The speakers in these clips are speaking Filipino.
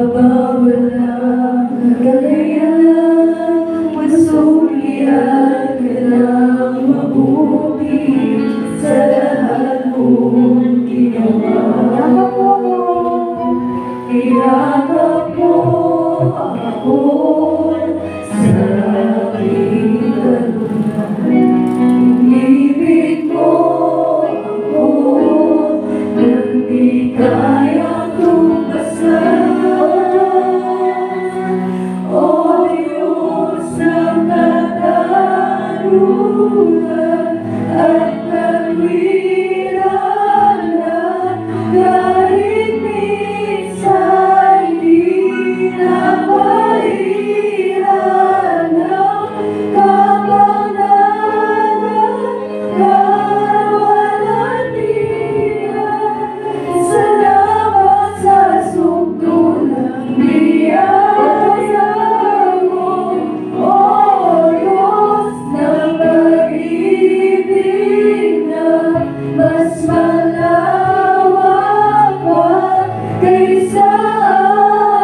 Habang walang kakayahan, masulian ka ng mabuti sa lahat mong ginawa. Yakap mo ako sa aking kaluluwa. Ibig mo ako nang di kayang tumpasan. O Diyos ng katarungan at katwiran, kahit minsan di napairan ang kapanganakan, kawalan-tiyan. Salamat sa sukdulang biyaya mo, O Diyos ng pag-ibig na mas malawak pa kaysa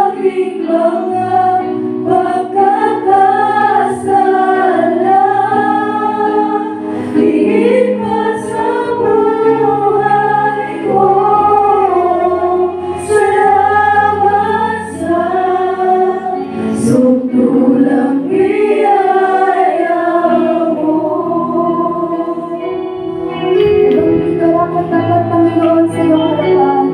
aking mga pagkakasala. Higit pa sa buhay ko, salamat sa sukdulang biyaya mo. Karapat dapat, Panginoon, sa iyong harapan.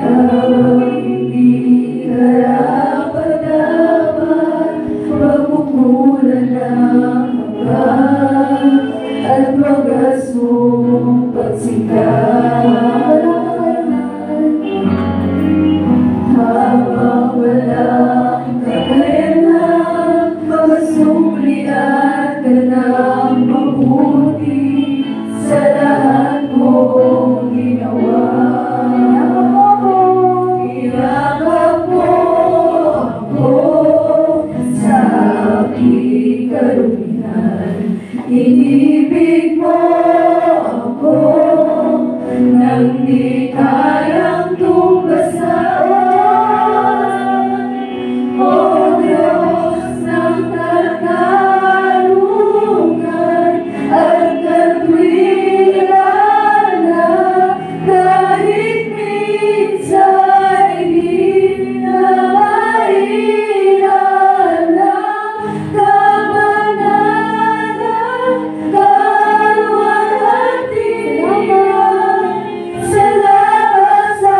Habang hindi karapat-dapat, pagkukulan ng hanggan at wagas mong pagsikat. Habang walang kakayanan, masulian ka ng mabuti sa lahat mong ginawa. Yakap mo ako sa aking karumihan. Inibig mo ako nang di kayang tumbasan. O Diyos ng katarungan at katwiran, kahit minsan di napairan ang kapanganakan, kawalan-tiyan. Salamat sa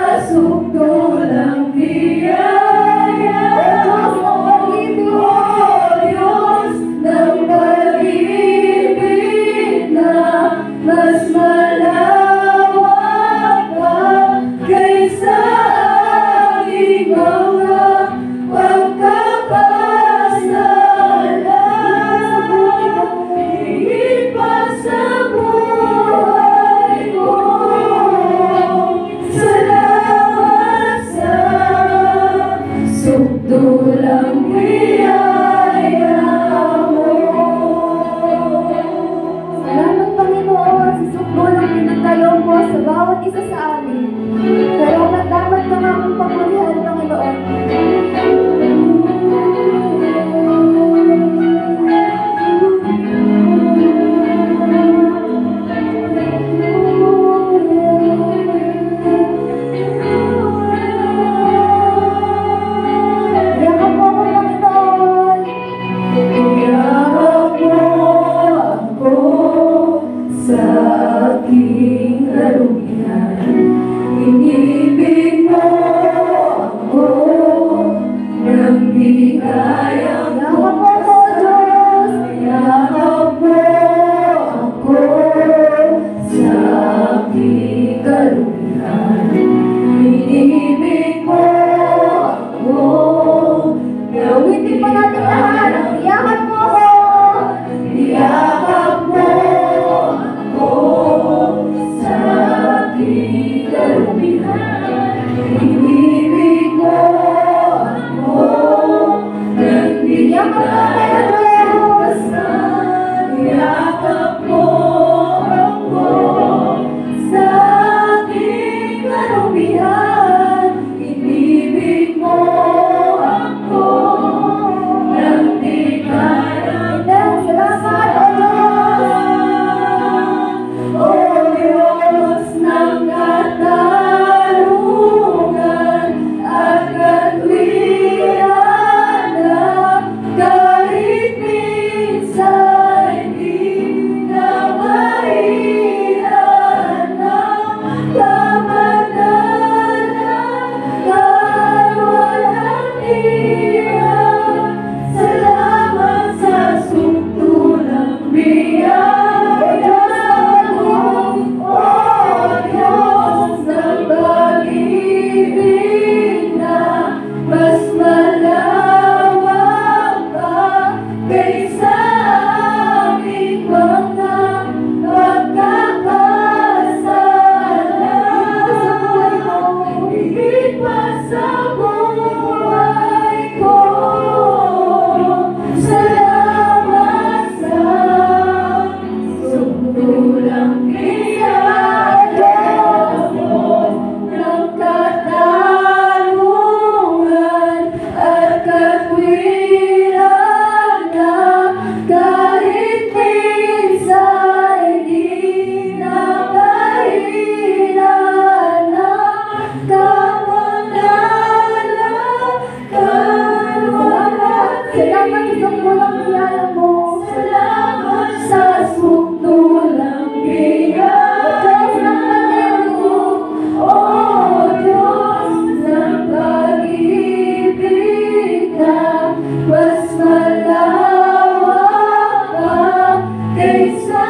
sa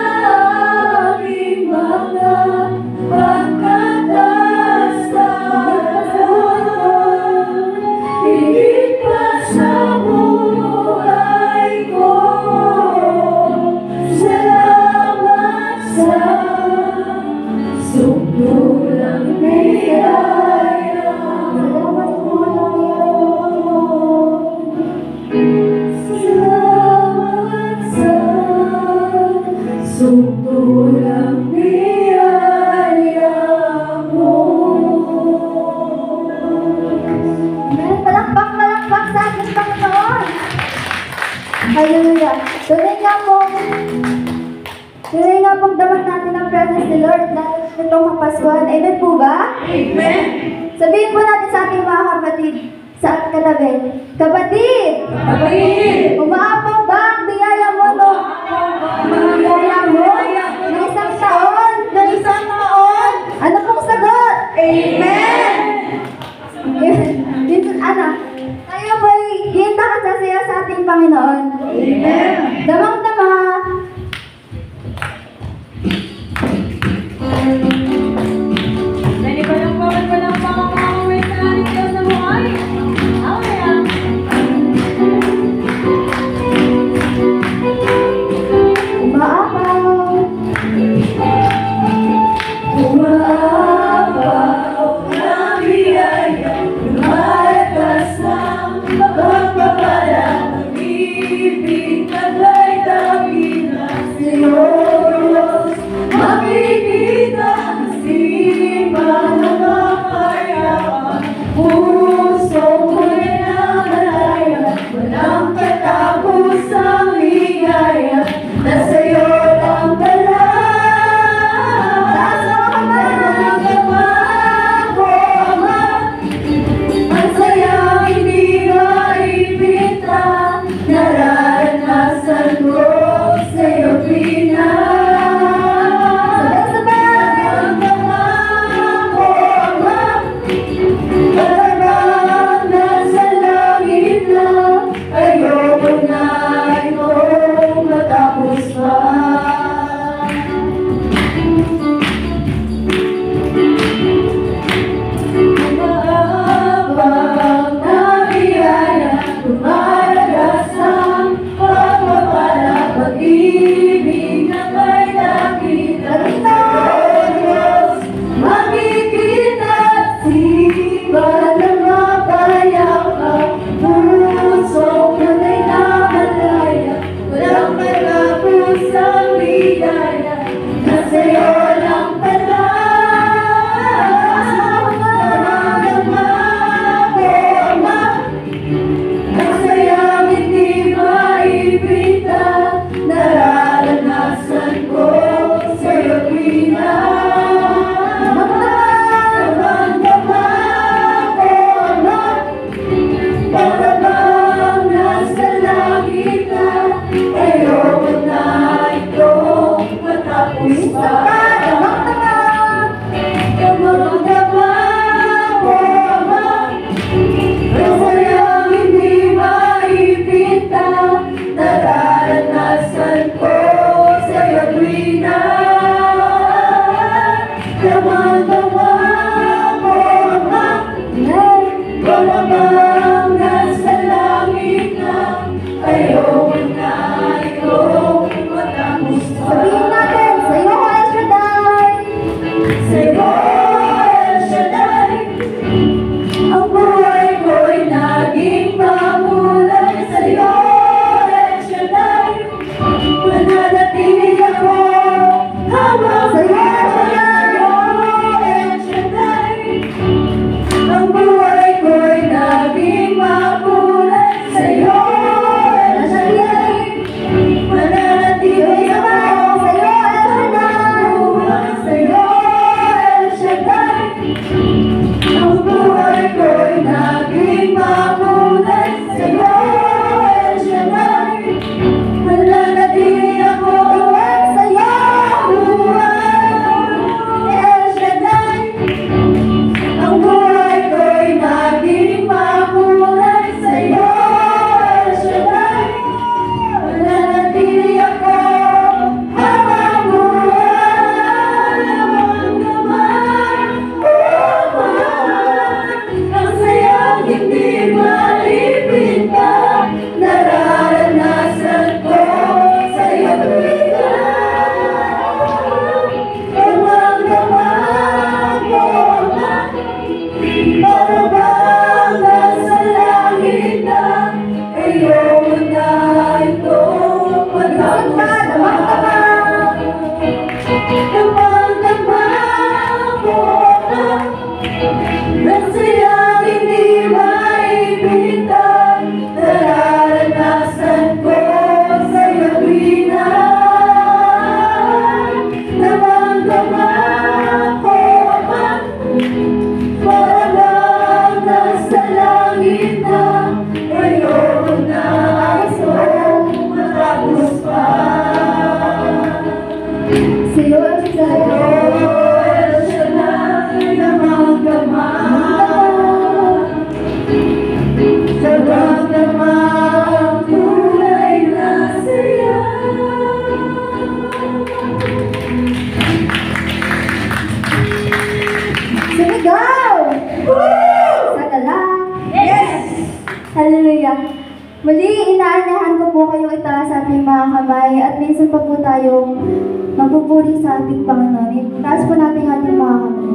aming mga pagkakasala, higit pa sa buhay ko. Salamat sa sukulang biyaya mo. Salamat sa sukulang biyaya mo. Amen. Palakpak sa ating Panginoon. Hallelujah. Tunay nga pong dapat natin ang presence ni Lord na itong Kapaskuhan. Amen po ba? Amen. Sabihin po natin sa ating mga kapatid sa katabi. Kapatid! Kapatid! Umaapaw ba ang biyaya mo no? Biyaya mo? Ng isang taon? Ng isang taon? Ano pong sagot? Amen! Ano? Tayo po'y hinta ka sasaya sa ating Panginoon. Amen! Damang-dama. Nanibalang-balang mga mamamay sa ating Diyos na buhay. Amen. Umaapaw. Umaapaw na biyaya, lumalakas ng pagpapala, pag-ibig at Siya lang ay namanggama. Sa damdamang tunay na saya. Sumigaw! Sana lang. Yes! Hallelujah. Muli, inaanyahan ko po kayong itaas sa ating mga kamay at minsan pa po tayong magpupuri sa ating Panginoon. Itaas po natin ating mga kamay.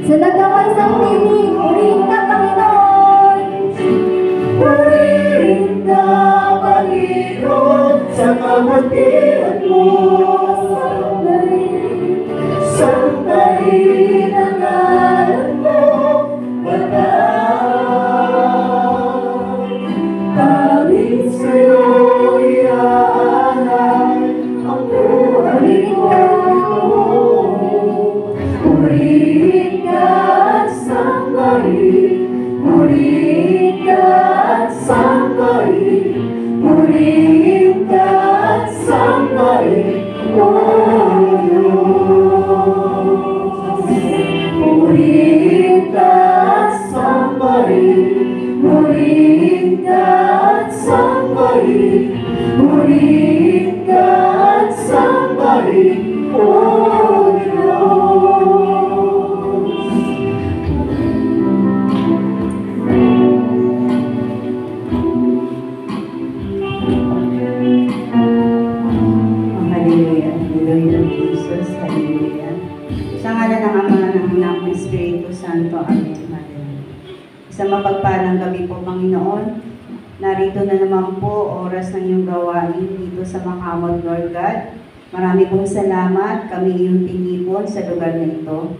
Sa nagkakaisang tinig, purihin ka, Panginoon. Purihin ka, Panginoon, sa kabutihan mo. Sambahin ang ngalan mo, Banal. Tanging sa'yo iaalay ang buhay ko. O Diyos. Hallelujah, hallelujah, Jesus, hallelujah. Sa ngalan ng Ama, ng Anak, ng Espiritu Santo, Amen. Hallelujah. Isang mapagpalang gabi po, Panginoon. Narito na naman po oras ng iyong gawain dito sa Makamot, Lord God. Marami pong salamat, kami iyong tinipon sa lugar na ito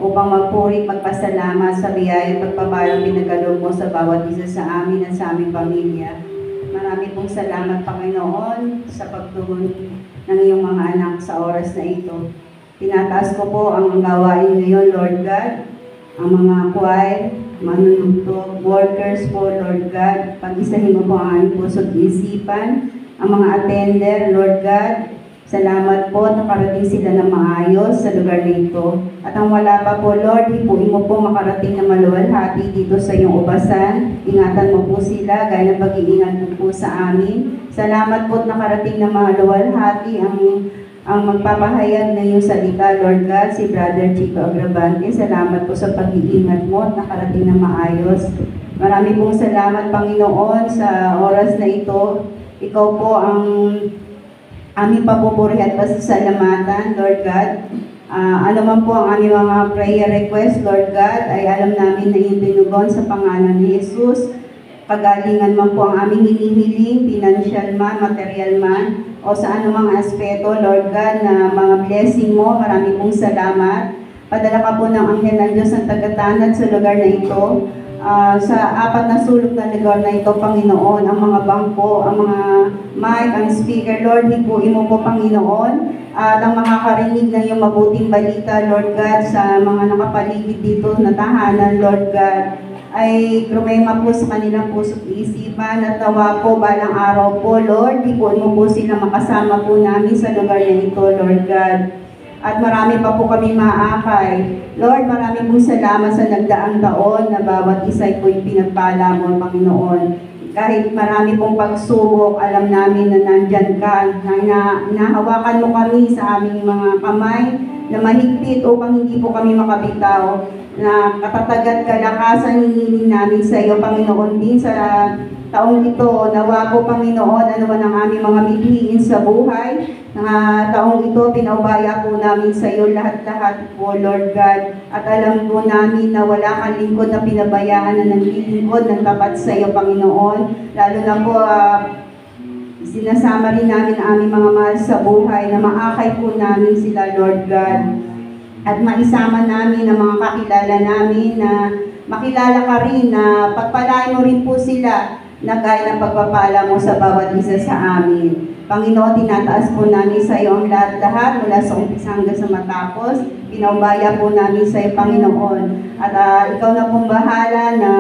upang magpuri, magpasalamat sa biyaya at pagpapalang pinagkaloob mo sa bawat isa sa amin at sa aming pamilya. Marami pong salamat, Panginoon, sa pagtugon ng iyong mga anak sa oras na ito. Tinataas ko po ang gawain ngayon, Lord God, ang mga choir, manunugtog, workers po, Lord God. Pag-isahin mo po ang aming puso't isipan, ang mga attender, Lord God. Salamat po, nakarating sila na maayos sa lugar na ito. At ang wala pa po, Lord, hipuin mo po makarating na maluwalhati dito sa iyong ubasan. Ingatan mo po sila, gaya ng pag-iingat mo po sa amin. Salamat po, nakarating na maluwalhati ang magpapahayag na iyong salita, Lord God, si Brother Chico Agravante. Salamat po sa pag-iingat mo at nakarating na maayos. Marami pong salamat, Panginoon, sa oras na ito. Ikaw po ang aming papupuri at pasasalamatan, Lord God. Ano man po ang aming mga prayer request, Lord God, ay alam namin na iyong tinugon sa pangalan ni Jesus. Kagalingan man po ang aming hinihiling, financial man, material man, o sa anumang aspeto, Lord God, na mga blessing mo. Marami pong salamat. Padala ka po ng anghel ng Diyos ng tagatanad sa lugar na ito. Sa apat na sulok na lugar na ito, Panginoon, ang mga bangko, ang mga mic, ang speaker, Lord, hipuin mo po, Panginoon. At ang makakarinig ng iyong mabuting balita, Lord God, sa mga nakapaligid dito na tahanan, Lord God, ay krumema po sa kanilang puso't isipan at nawa po balang araw po, Lord, hipuin mo po sila makasama po namin sa lugar na ito, Lord God. At marami pa po kami maakay. Lord, marami pong salamat sa nagdaang taon na bawat isa po yung pinagpala mo, Panginoon. Kahit marami pong pagsubok, alam namin na nandyan ka, na nahawakan mo kami sa aming mga kamay na mahigpit upang hindi po kami makabitaw, na katatagat kalakasan hinihiling namin sa iyo, Panginoon, din sa taong ito. Nawa po, Panginoon, ano man ang aming mga mithiin sa buhay, na taong ito, pinaubaya po namin sa iyo lahat-lahat po, Lord God. At alam po namin na wala kang lingkod na pinabayaan na naglilingkod ng tapat sa iyo, Panginoon. Lalo na po, sinasama rin namin ang aming mga mahal sa buhay na maakay po namin sila, Lord God. At maisama namin ang mga kakilala namin na makilala ka rin, na pagpalain mo rin po sila na gaya ng pagpapala mo sa bawat isa sa amin. Panginoon, tinataas po namin sa iyo ang lahat-lahat mula sa umpisa hanggang sa matapos. Pinaubaya po namin sa iyo, Panginoon. At ikaw na pong bahala na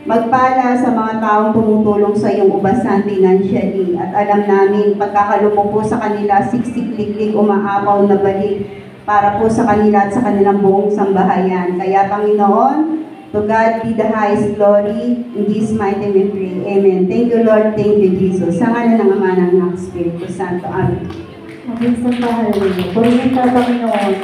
magpala sa mga taong tumutulong sa iyong ubasan financially. At alam namin, pagkakalumo po sa kanila, siksik-liklik, umaapaw na balik para po sa kanila at sa kanilang buong sambahayan. Kaya, Panginoon, to God be the highest glory. In this mighty name we pray. Amen. Thank you, Lord. Thank you, Jesus. Sa ngalan ng Ama, ng Anak, Espiritu Santo. Amen. Mabinsang hallelujah. Purihin ka, Panginoon.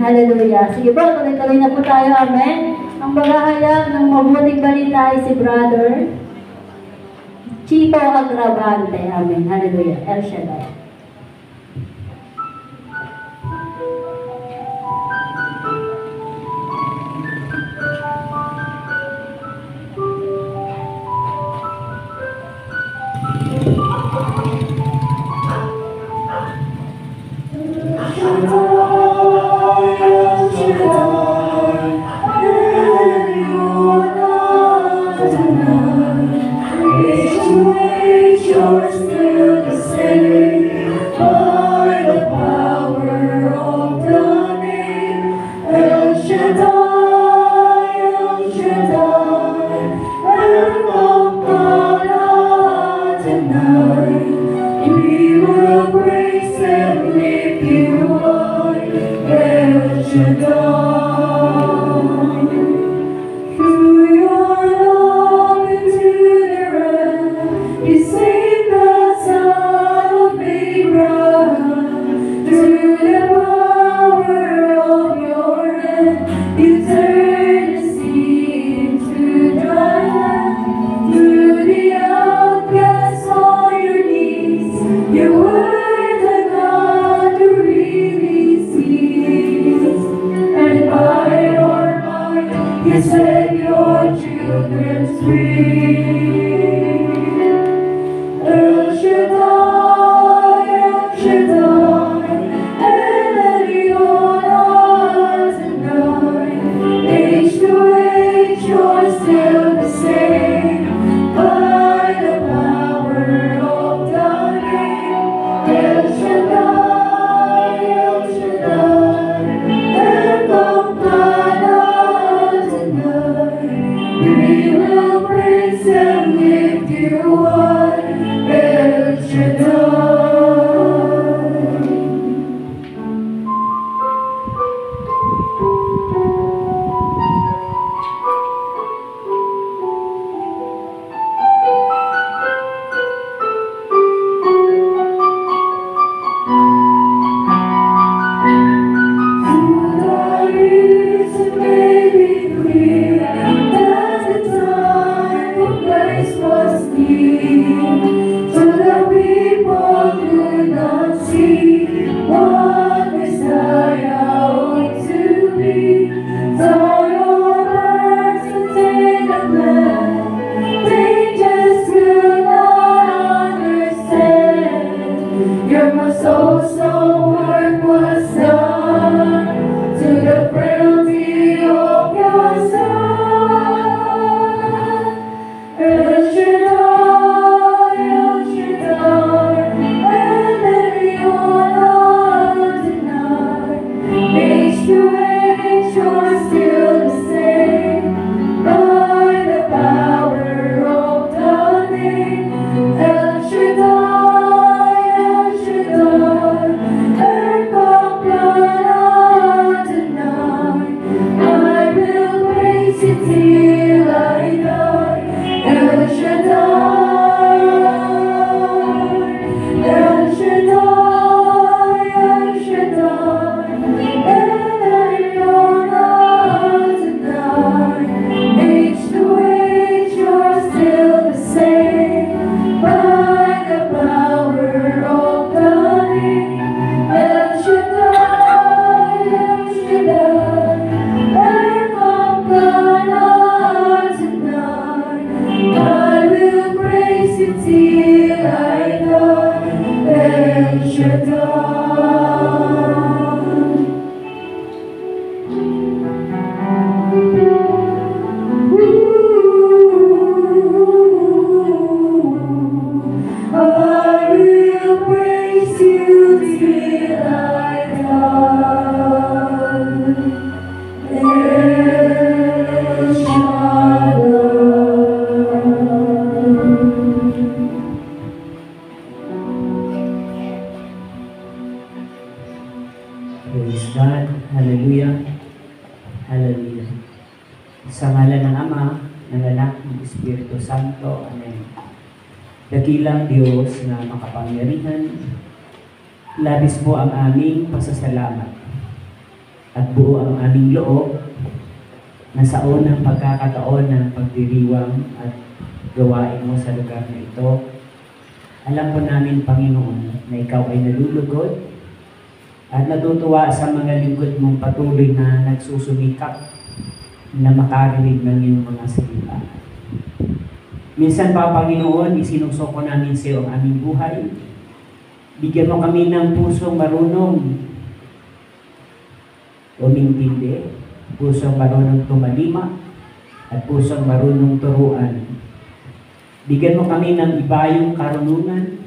Hallelujah. Sige po. po, tuloy-tuloy na po tayo, amen. Ang maghahayag ng mabuting balita ay si Brother Chico Agravante, amen. Hallelujah. El Shaddai. You're still the same by the power of the name El Shaddai, El Shaddai, and God tonight. We will praise and lift you high, El Shaddai. Through your love into the realm, you saved us out of Abraham. Through the power of your hand, you turned the sea into dry land. Through the outcasts on your knees, you were the God who really sees. And by your might, you set your children free. El Shaddai, El Shaddai, El Elyon tonight. Age to age, you're still the same by the power of the name El Shaddai, El Shaddai, and God tonight. We will praise and lift you high, El Shaddai. Through the years it made me clear that the time of grace was near. To the people could not see what Messiah ought to be. So your words contain a plan they just could not understand. Your most awesome work was done to the frailty of your Son. El Shaddai, El Shaddai, El Elyon tonight. Age to age, you're still the same by the power of the name El Shaddai, El Shaddai, and God tonight. I will praise you till I die. El Shaddai, El Shaddai, El Shaddai, El Elyon tonight. Age to age, you're still the same by the power of the name El Shaddai, El Shaddai, and God tonight. I will praise you till I die, El Shaddai. I will praise you till I die, El Shaddai. Praise God. Hallelujah. Hallelujah. Sa ngalan ng Ama, ng Anak, ng Espiritu Santo. Amen. Dakilang Diyos na makapangyarihan, labis po ang aming pasasalamat at buo ang aming loob na sa unang pagkakataon ng pagdiriwang at gawain mo sa lugar na ito. Alam po namin, Panginoon, na ikaw ay nalulugod at natutuwa sa mga lingkod mong patuloy na nagsusumikap na makarinig ng iyong mga salita. Minsan pa, Panginoon, isinusuko namin sa iyo ang aming buhay. Bigyan mo kami ng pusong marunong umintindi, pusong marunong tumalima, at pusong marunong turuan. Bigyan mo kami ng ibayong karunungan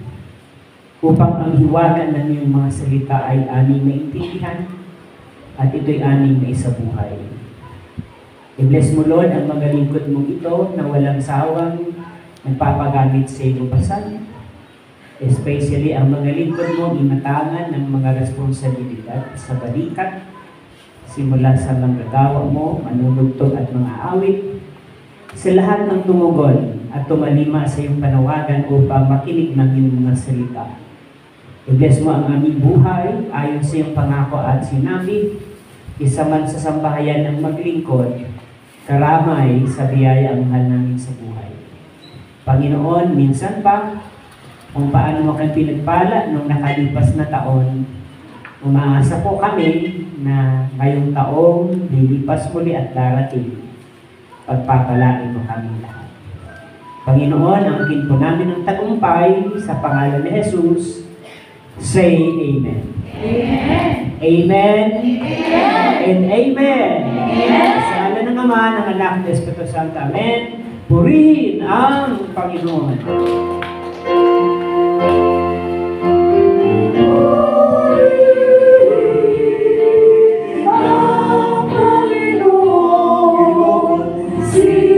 upang ang hiwaga ng iyong mga salita ay aming maintindihan at ito'y aming naisabuhay. I-bless mo, Lord, ang mga lingkod mong ito na walang sawang nagpapagamit sa iyong pasan. Especially ang mga lingkod mong imatangan ng mga responsibilidad sa balikat, simula sa manggagawa mo, manunugtog at mga awit, sa lahat ng tumugon at tumalima sa iyong panawagan upang makinig ng iyong mga salita. I-bless mo ang aming buhay ayon sa iyong pangako at sinabi, isa man sa sambahayan ng maglingkod, karamay sa biyaya ang mahal namin sa buhay. Panginoon, minsan pa, kung paano mo kang pinagpala nung nakalipas na taon, umaasa po kami na ngayong taong lilipas muli at darating, pagpapalain mo kami lahat. Panginoon, angkin po namin ang tagumpay sa pangalan ni Jesus. Say Amen. Amen. Amen. Amen. And Amen. Amen. Sa ngalan ng Ama, ng Anak, ng Espiritu Santo. Amen. Purihin ang Panginoon. See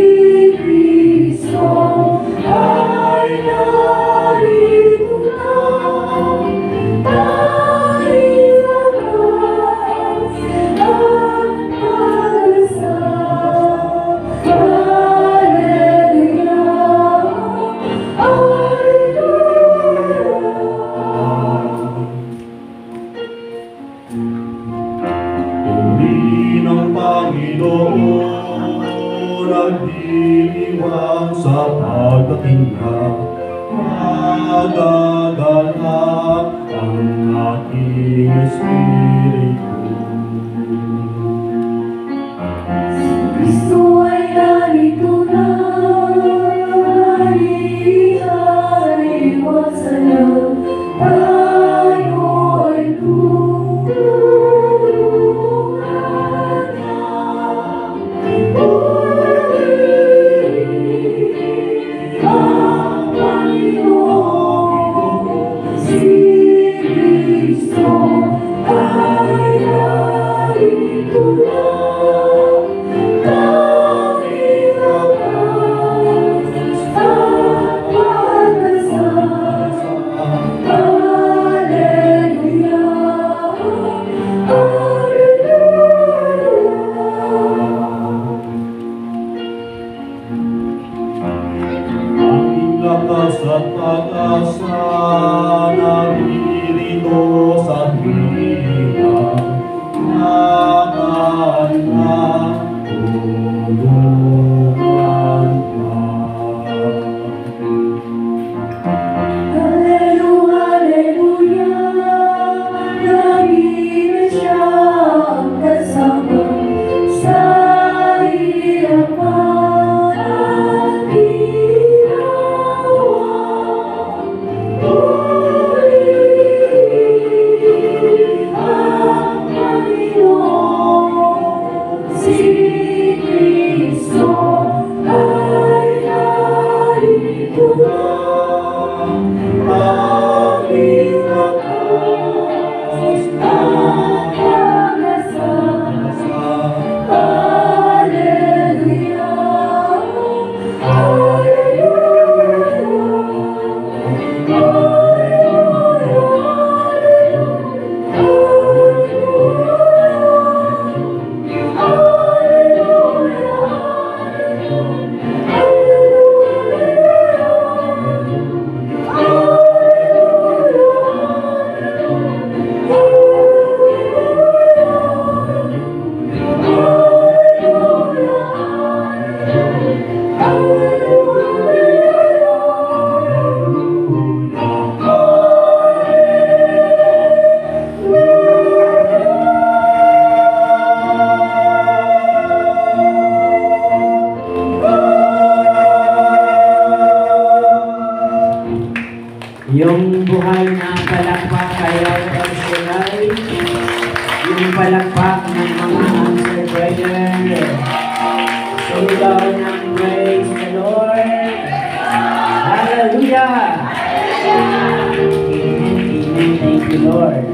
Lord.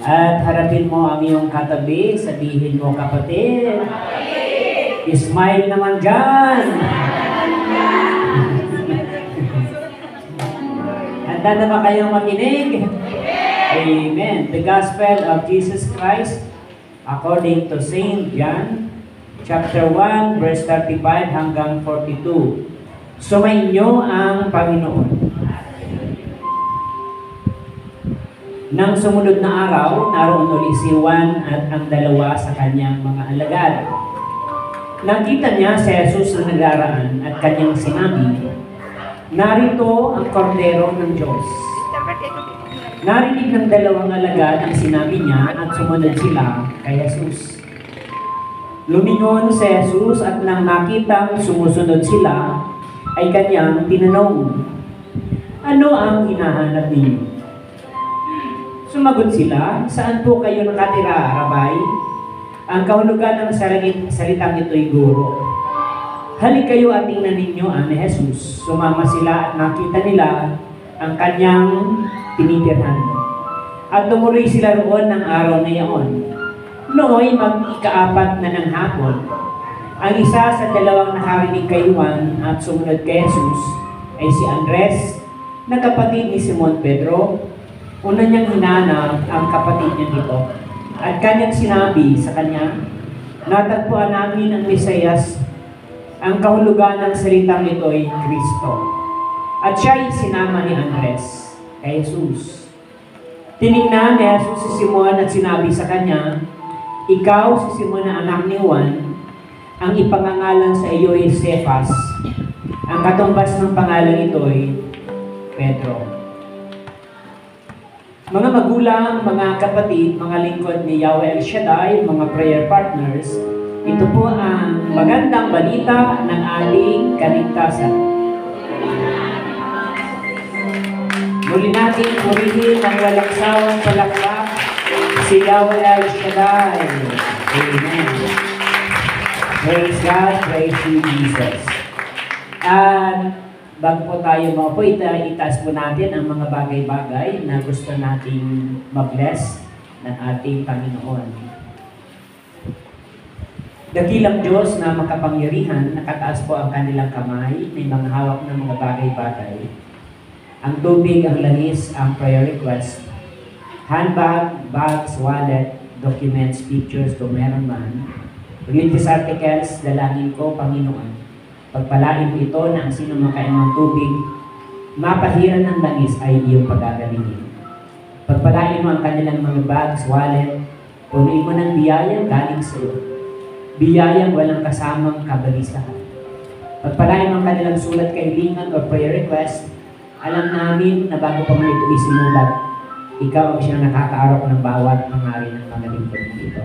At harapin mo ang iyong katabi, sabihin mo, kapatid, smile naman dyan. Handa na ba kayong makinig? Amen. The Gospel of Jesus Christ according to St. John, chapter 1, verse 35 hanggang 42. Sumainyo ang Panginoon. Nang sumunod na araw, naroon uli si Juan at ang dalawa sa kanyang mga alagad. Nakita niya si Jesus na nagaraan at kanyang sinabi, "Narito ang kordero ng Diyos." Narinig ng dalawang alagad ang sinabi niya at sumunod sila kay Jesus. Lumingon si Jesus at nang makitang sumusunod sila, ay kanyang tinanong, "Ano ang hinahanap ninyo?" Sumagot sila, "Saan po kayo nakatira, Rabay?" Ang kahulugan ng salitang ito'y guro. "Halik kayo at tingnan ninyo ang Jesus." Sumama sila at nakita nila ang kanyang tinitirhan. At tumuloy sila roon ng araw na iyon. Nooy mag-ikaapat na ng hapon. Ang isa sa dalawang nakarinig kay Juan at sumunod kay Jesus ay si Andres, na kapatid ni Simon Pedro. Una niyang hinanap ang kapatid niya nito. At kanyang sinabi sa kanya, "Natagpuan namin ang Mesiyas." Ang kahulugan ng salitang ito ay Kristo. At siya'y sinama ni Andres kay Jesus. Tinignan ni Jesus si Simon at sinabi sa kanya, "Ikaw si Simon na anak ni Juan, ang ipangangalan sa iyo ay Cephas. Ang katumbas ng pangalan ito ay Pedro." Mga magulang, mga kapatid, mga lingkod ni Yahweh El Shaddai, mga prayer partners, ito po ang magandang balita ng ating kaligtasan. Muli natin purihin ng walang sawang palakpak si Yahweh El Shaddai. Amen. Praise God, praise you, Jesus. At bago po tayo maupo, itaas po natin ang mga bagay-bagay na gusto nating ma-bless ng ating Panginoon. Dakilang Diyos na makapangyarihan, nakataas po ang kanilang kamay, may mga hawak ng mga bagay-bagay. Ang tubig, ang langis, ang prayer request, handbag, bags, wallet, documents, pictures, kung meron man, religious articles, dalangin ko, Panginoon. Pagpalain mo ito na ang sino makain ng tubig, mapahiran ng langis ay iyong pagagalingin. Pagpalain mo ang kanilang mga bags, wallet, punuin mo ng biyayang galing sa iyo. Biyayang walang kasamang kabalisahan. Pagpalain mo ang kanilang sulat kailangan o prayer request, alam namin na bago pa man ito isinulat, ikaw ang siyang nakakaarok ng bawat pangarin ng mga lingkod dito.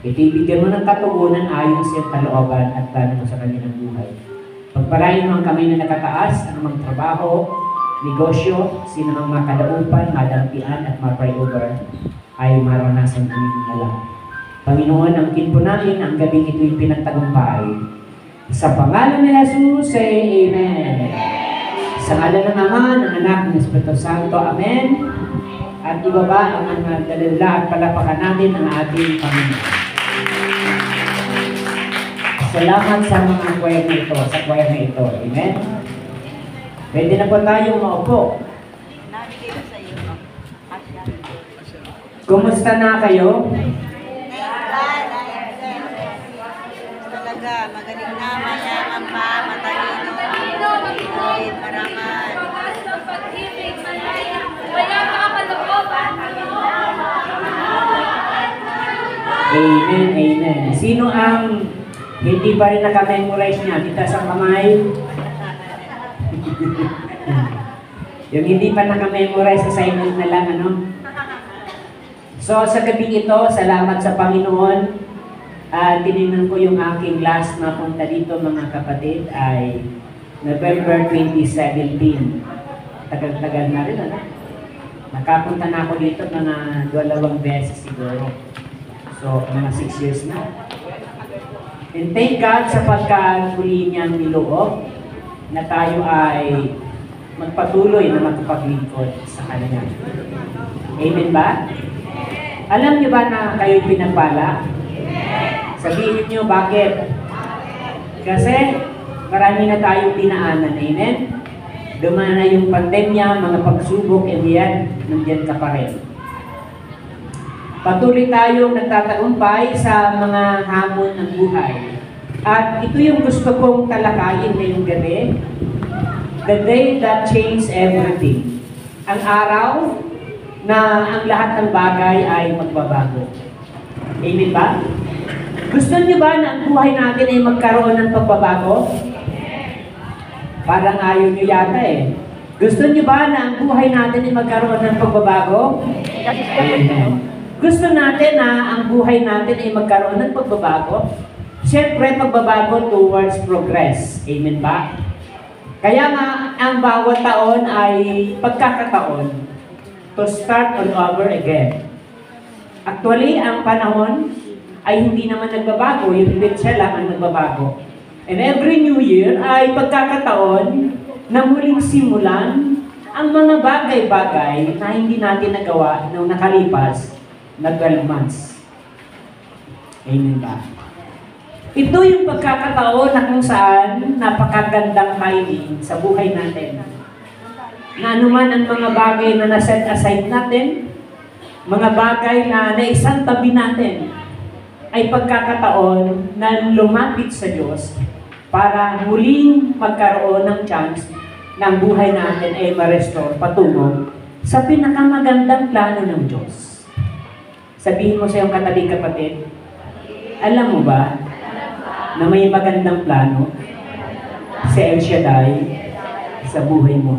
Itibigyan mo ng katugunan ayon sa iyong kalooban at plano mo sa kanilang buhay. Pagpalain mo ang kami na nakataas, ang mga trabaho, negosyo, sino mang makadaupan, madampian at ma-pray over, ay maranasan aming alam. Panginoon, ang kinpo namin ang gabing ito'y pinagtagumpay. Sa pangalan ni Jesus, say Amen. Sa ngalan ng Ama, ng Anak, ng Espiritu Santo, Amen. At ibaba ang mga dalila at palapakan natin ang ating Panginoon. Salamat sa mga choir na ito, sa choir na ito. Amen? Pwede na po tayong maupo. Kumusta na kayo? Talaga, magaling na, mayaman pa, matalino, maraman. Amen, amen. Sino ang hindi pa rin nakamemorize niya? Itaas ang kamay. Yung hindi pa nakamemorize, assignment na lang, ano? So, sa gabi ito, salamat sa Panginoon. Tinignan ko yung aking last na punta dito, mga kapatid, ay November 2017. Tagal-tagal na rin, ano? Nakapunta na ako dito mga 2 beses siguro. So, mga 6 years na. And thank God sa pagkakuli niyang niloob na tayo ay magpatuloy na magpaglingkod sa Kanya. Amen ba? Alam niyo ba na kayo'y pinagpala? Sabihin niyo bakit? Kasi marami na tayong dinaanan. Amen? Dumaan na yung pandemya, mga pagsubok, and yan, nandiyan ka pa rin. Patuloy tayong nagtatagumpay sa mga hamon ng buhay. At ito yung gusto kong talakayin ngayong gabi. The day that changed everything. Ang araw na ang lahat ng bagay ay magbabago. Amen ba? Gusto niyo ba na ang buhay natin ay magkaroon ng pagbabago? Parang ayaw niyo yata eh. Gusto niyo ba na ang buhay natin ay magkaroon ng pagbabago? Amen. Gusto natin na ang buhay natin ay magkaroon ng pagbabago? Siyempre, pagbabago towards progress. Amen ba? Kaya nga, ang bawat taon ay pagkakataon to start all over again. Actually, ang panahon ay hindi naman nagbabago. Yung petsa lang ang nagbabago. And every new year ay pagkakataon na muling simulan ang mga bagay-bagay na hindi natin nagawa nung nakalipas na 12 months. Amen ba? Ito yung pagkakataon na kung saan napakagandang timing sa buhay natin. Na anuman ang mga bagay na naset aside natin, mga bagay na naisang tabi natin, ay pagkakataon na lumapit sa Diyos para muling magkaroon ng chance na ang buhay natin ay ma-restore patungo sa pinakamagandang plano ng Diyos. Sabihin mo sa iyong katabi kapatid, alam mo ba na may magandang plano si El Shaddai sa buhay mo?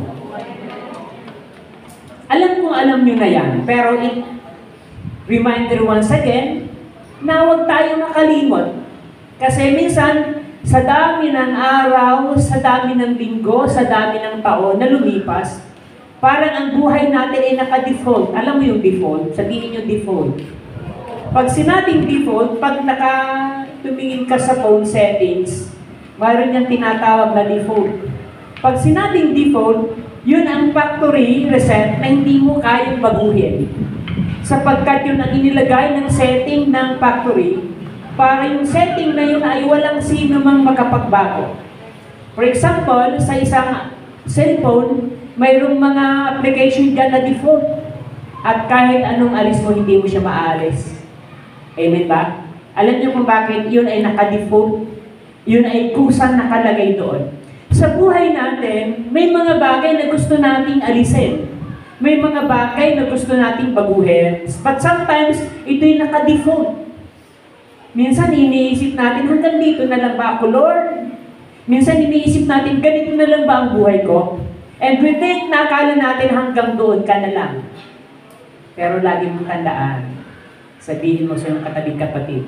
Alam nyo na yan, pero reminder once again, na huwag tayo makalimot. Kasi minsan, sa dami ng araw, sa dami ng linggo, sa dami ng taon na lumipas, parang ang buhay natin ay naka-default. Alam mo yung default? Sabihin yung default. Pag sinabing default, pag tumingin ka sa phone settings, mayroon niyang tinatawag na default. Pag sinabing default, yun ang factory reset na hindi mo kayang baguhin. Sapagkat yun ang inilagay ng setting ng factory para yung setting na yun ay walang sino mang makapagbago. For example, sa isang cellphone, mayroong mga application dyan na default. At kahit anong alis mo, hindi mo siya maalis. Amen ba? Alam niyo kung bakit yun ay naka-default? Yun ay kusang nakalagay doon. Sa buhay natin, may mga bagay na gusto nating alisin. May mga bagay na gusto nating baguhin. But sometimes, ito'y naka-default. Minsan, iniisip natin, hanggang dito na lang ba ako, Lord? Minsan, iniisip natin, ganito na lang ba ang buhay ko? And we think na akala natin hanggang doon ka na lang. Pero lagi mong tandaan, sabihin mo sa iyong katabing kapatid,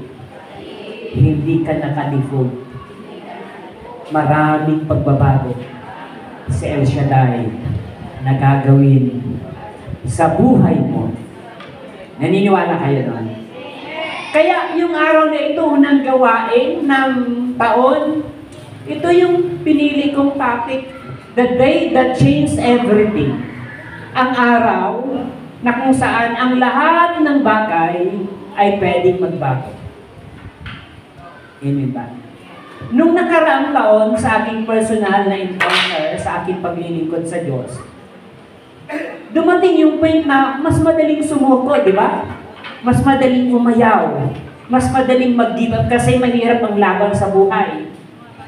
hindi ka naka-default. Maraming pagbabago si El Shaddai na gagawin sa buhay mo. Naniniwala kayo doon? Kaya yung araw na ito ng gawain ng taon, ito yung pinili kong topic, the day that changed everything. Ang araw na kung saan ang lahat ng bagay ay pwedeng magbago. Amen ba? Nung nakaraang taon sa aking personal na encounter, sa aking paglilingkod sa Diyos, dumating yung point na mas madaling sumuko, di ba? Mas madaling umayaw. Mas madaling mag-give up kasi mahirap ang laban sa buhay.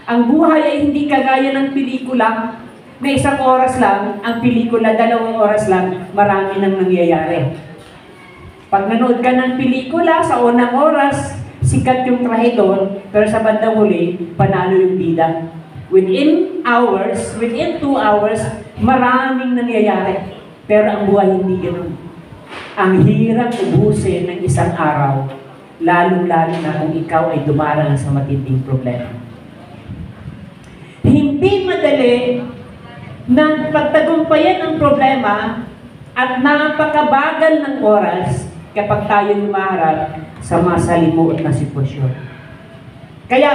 Ang buhay ay hindi kagaya ng pelikula na 1 oras lang, ang pelikula 2 oras lang, marami nang nangyayari. Pag nanood ka ng pelikula sa unang oras, sikat yung trahedor, pero sa bandang huli, panalo yung bida. Within hours, within 2 hours, maraming nangyayari. Pero ang buhay hindi ganoon. Ang hirap ubusin ng isang araw, lalong-lalo na kung ikaw ay dumarang sa matinding problema. Hindi madali na pagtagumpayan ang problema at napakabagal ng oras kapag tayo humaharap sa masalimuot na sitwasyon. Kaya,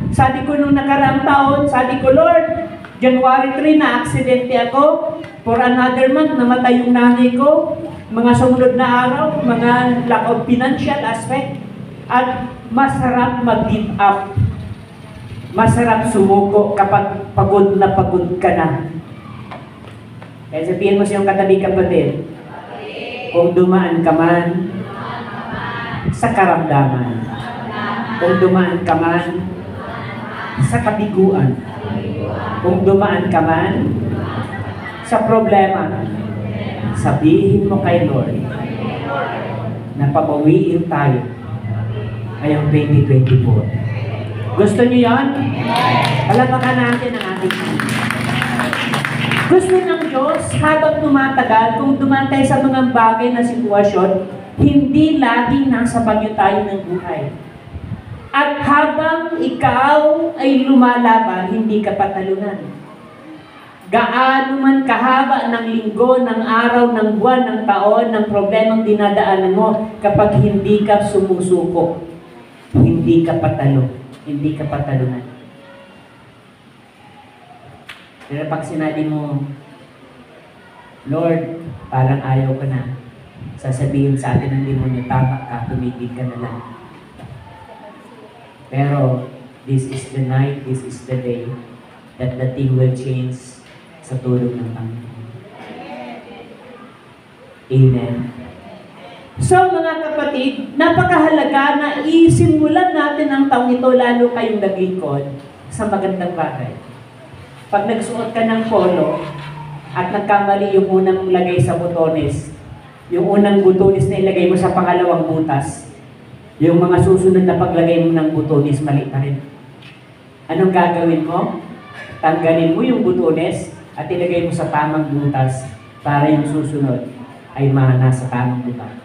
sabi ko nung nakaraang taon, sabi ko, Lord, January 3 na aksidente ako, for another month namatay yung nanay ko, mga sumunod na araw, mga lack of financial aspect, at masarap mag-give up. Masarap sumuko kapag pagod na pagod ka na. Kaya sabihin mo sa iyong katabi, kapatid, kung dumaan ka man sa karamdaman, kung dumaan ka man sa kabiguan, kung dumaan ka man sa problema, sabihin mo kay Lord na papawiin tayo ngayong 2024. Gusto niyo yan? Palapakan natin ang ating Panginoon. Gusto ng Diyos, habang tumatagal, kung dumaan tayo sa mga bagay na sitwasyon, hindi laging nasa bagyo tayo ng buhay. At habang ikaw ay lumalaban, hindi ka patalunan. Gaano man kahaba ng linggo, ng araw, ng buwan, ng taon, ng problemang dinadaanan mo, kapag hindi ka sumusuko, hindi ka patalo, hindi ka patalunan. Pero pag sinabi mo, Lord, parang ayaw ko na, sasabihin sa atin ng demonyo, tama ka, tumigil ka na lang. Pero, this is the night, this is the day, that the thing will change sa tulong ng Panginoon. Amen. So mga kapatid, napakahalaga na isimulan natin ang taong ito, lalo kayong naglingkod, sa magandang bagay. Pag nagsuot ka ng polo at nagkamali yung unang lagay sa butones, yung unang butones na ilagay mo sa pangalawang butas, yung mga susunod na paglagay mo ng butones, mali pa rin. Anong gagawin mo? Tanggalin mo yung butones at ilagay mo sa tamang butas para yung susunod ay nasa tamang butas.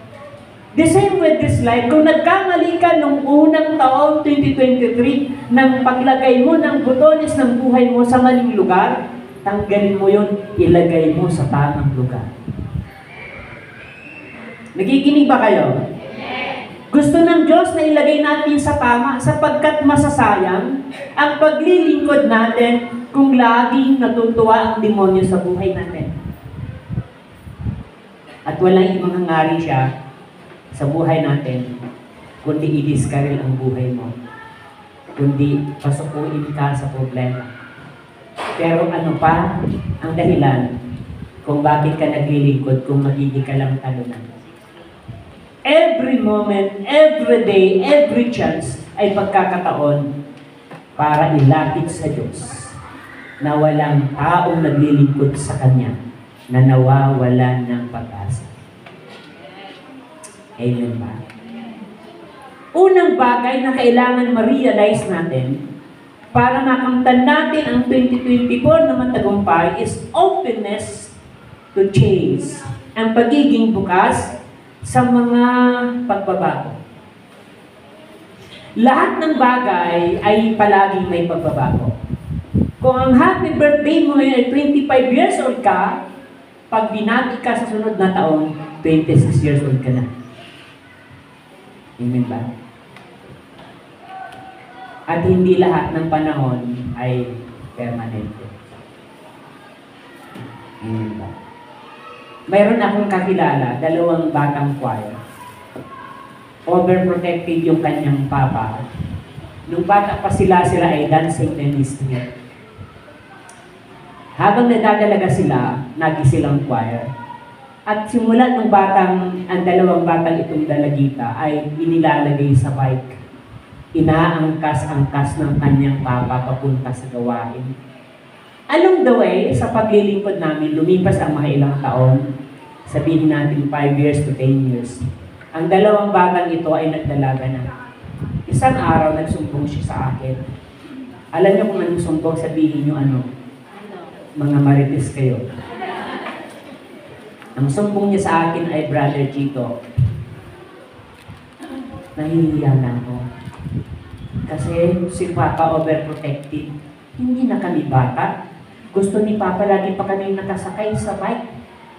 The same with this life. Kung nagkamali ka nung unang taong 2023 nang paglagay mo ng butones ng buhay mo sa maling lugar, tanggalin mo yun, ilagay mo sa tamang lugar. Nakikinig ba kayo? Gusto ng Diyos na ilagay natin sa tama sapagkat masasayang ang paglilingkod natin kung laging natutuwa ang demonyo sa buhay natin. At walang imanghangari siya sa buhay natin, kundi i-discarrel ang buhay mo, kundi pasukuin ka sa problema. Pero ano pa ang dahilan kung bakit ka naglilingkod kung magiging ka lang talunan? Every moment, every day, every chance ay pagkakataon para ilapit sa Diyos na walang taong naglilingkod sa Kanya na nawawalan ng pag-asa. Amen ba? Unang bagay na kailangan ma-realize natin para makamtan natin ang 2024 na matagumpay is openness to change. Ang pagiging bukas sa mga pagbabago. Lahat ng bagay ay palaging may pagbabago. Kung ang happy birthday mo ay 25 years old ka, pag binati ka sa sunod na taon, 26 years old ka na. Amen ba? At hindi lahat ng panahon ay permanente. Amen ba? Mayroon akong kakilala, 2 batang choir. Overprotective yung kanyang papa. Nung bata pa sila ay dancing ministry. Habang nadadalaga sila, nagisilang choir. At simula nung ang 2 batang itong dalagita ay inilalagay sa bike. Inaangkas-angkas ng kanyang papa papunta sa gawain. Along the way, sa paglilingkod namin, lumipas ang mga ilang taon, sabihin natin 5 years to 10 years. Ang 2 batang ito ay nagdalaga na. Isang araw, nagsumbong siya sa akin. Alam niyo kung anong sumbong, sabihin niyo ano? Mga marites kayo. Ang sumbong niya sa akin ay, Brother Chito, nahihiya na ako. Kasi si Papa overprotective. Hindi na kami bata. Gusto ni Papa lagi pa kami nakasakay sa bike.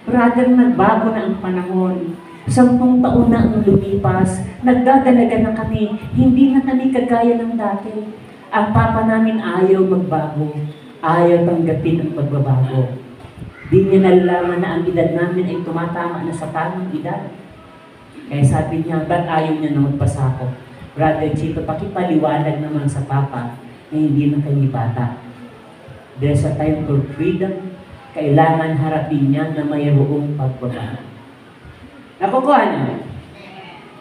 Brother, nagbago na ang panahon. 10 taon na ang lumipas. Nagdadalaga na kami. Hindi na kami kagaya ng dati. Ang Papa namin ayaw magbago. Ayaw tanggapin ang pagbabago. Di niya nalalaman na ang edad namin ay tumatama na sa tamang edad. Kaya sabi niya, ba't ayaw niya na magpasako? Brother Chito, pakipaliwanag naman sa Papa na hindi na kayo bata. There's a time for freedom. Kailangan harapin niya na mayroong pagbabago. Nakukuha niya?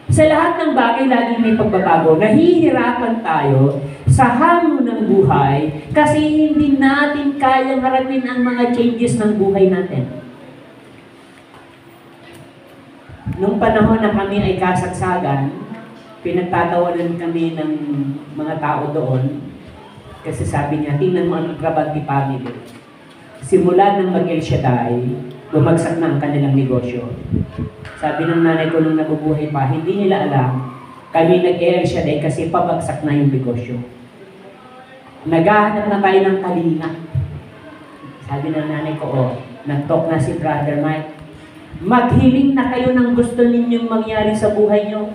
Sa lahat ng bagay, laging may pagbabago. Nahihirapan tayo sa hamon ng buhay kasi hindi natin kayang harapin ang mga changes ng buhay natin. Nung panahon na kami ay kasagsagan, pinagtatawanan kami ng mga tao doon kasi sabi niya, tingnan mo ang Grabante family. Simula ng mag-El Shaddai, bumagsak na ang kanilang negosyo. Sabi ng nanay ko nung nabubuhay pa, hindi nila alam, kami nag-El Shaddai kasi pabagsak na yung negosyo. Naghahanap na tayo ng kalinga. Sabi ng nanay ko, nag-talk na si Brother Mike. Maghiling na kayo ng gusto ninyong mangyari sa buhay nyo.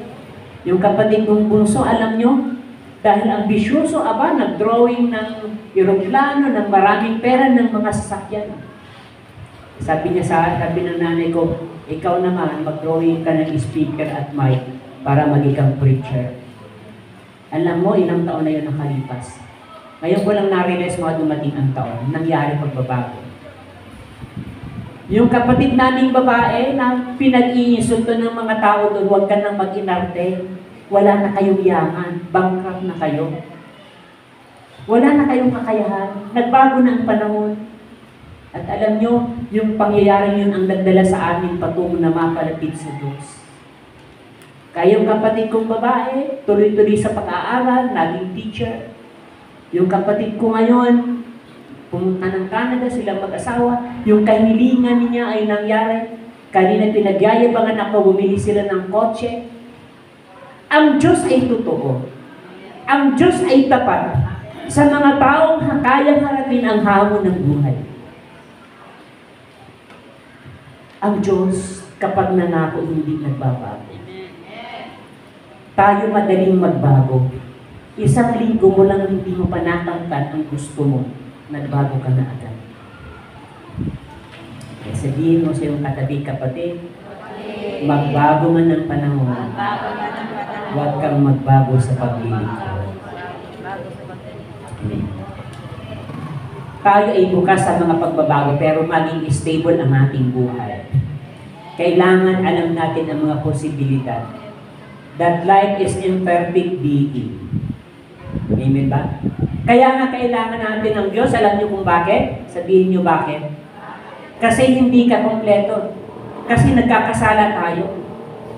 Yung kapatid kong bunso, alam nyo, dahil ambisyoso, nag-drawing ng eroplano, ng maraming pera, ng mga sasakyan. Sabi niya sabi ng nanay ko, ikaw naman, mag-drawing ka ng speaker at mic para maging kang preacher. Alam mo, ilang taon na yun nakalipas. Ngayon ko lang na-realize mga dumating ang taon, nangyari pagbabago. Yung kapatid naming babae na pinag-iinsulto ng mga tao doon, huwag ka nang mag-inarte. Wala na kayong yaman, bankrupt na kayo. Wala na kayong kakayahan, nagbago na ang panahon. At alam nyo, yung pangyayaring yun ang nagdala sa amin patungo na mapalapit sa Diyos. Kayong kapatid kong babae, tuloy-tuloy sa pag-aaral, naging teacher. Yung kapatid ko ngayon, pumunta ng Canada, silang mag-asawa. Yung kahilingan niya ay nangyari. Kanina pinagyayabangan ako, bumili sila ng kotse. Ang Diyos ay totoo. Ang Diyos ay tapat sa mga taong kayang harapin ang hamon ng buhay. Ang Diyos, kapag nanako, hindi nagbabago. Tayo madaling magbago. Isang linggo mo lang hindi mo panatangkan ang gusto mo, nagbago ka na agad. Kaya sabihin mo sa iyong katabi, kapatid, magbago man ang panahon, huwag kang magbago sa paglilingkod. Amen. Tayo ay bukas sa mga pagbabago pero maging stable ang ating buhay. Kailangan alam natin ang mga posibilidad. That life is imperfect being. Amen ba? Kaya nga kailangan natin ng Diyos. Alam niyo kung bakit? Sabihin niyo bakit? Kasi hindi ka kompleto. Kasi nagkakasala tayo.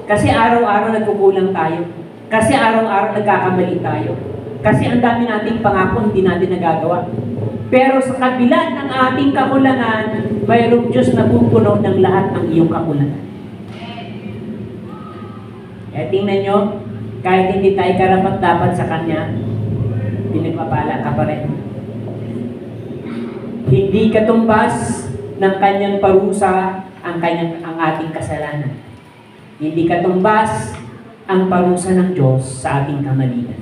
Kasi araw-araw nagkukulang tayo. Kasi araw-araw nagkakamali tayo. Kasi ang dami nating pangako hindi natin nagagawa. Pero sa kabila ng ating kakulangan, mayroong Diyos na pupuno ng lahat ng iyong kakulangan. Kaya tingnan nyo, kahit hindi tayo karapat-dapat sa Kanya, pinagpapala ka pa rin. Hindi katumbas ng Kanyang parusa ang ating kasalanan. Hindi katumbas ang parusa ng Diyos sa ating kamalian.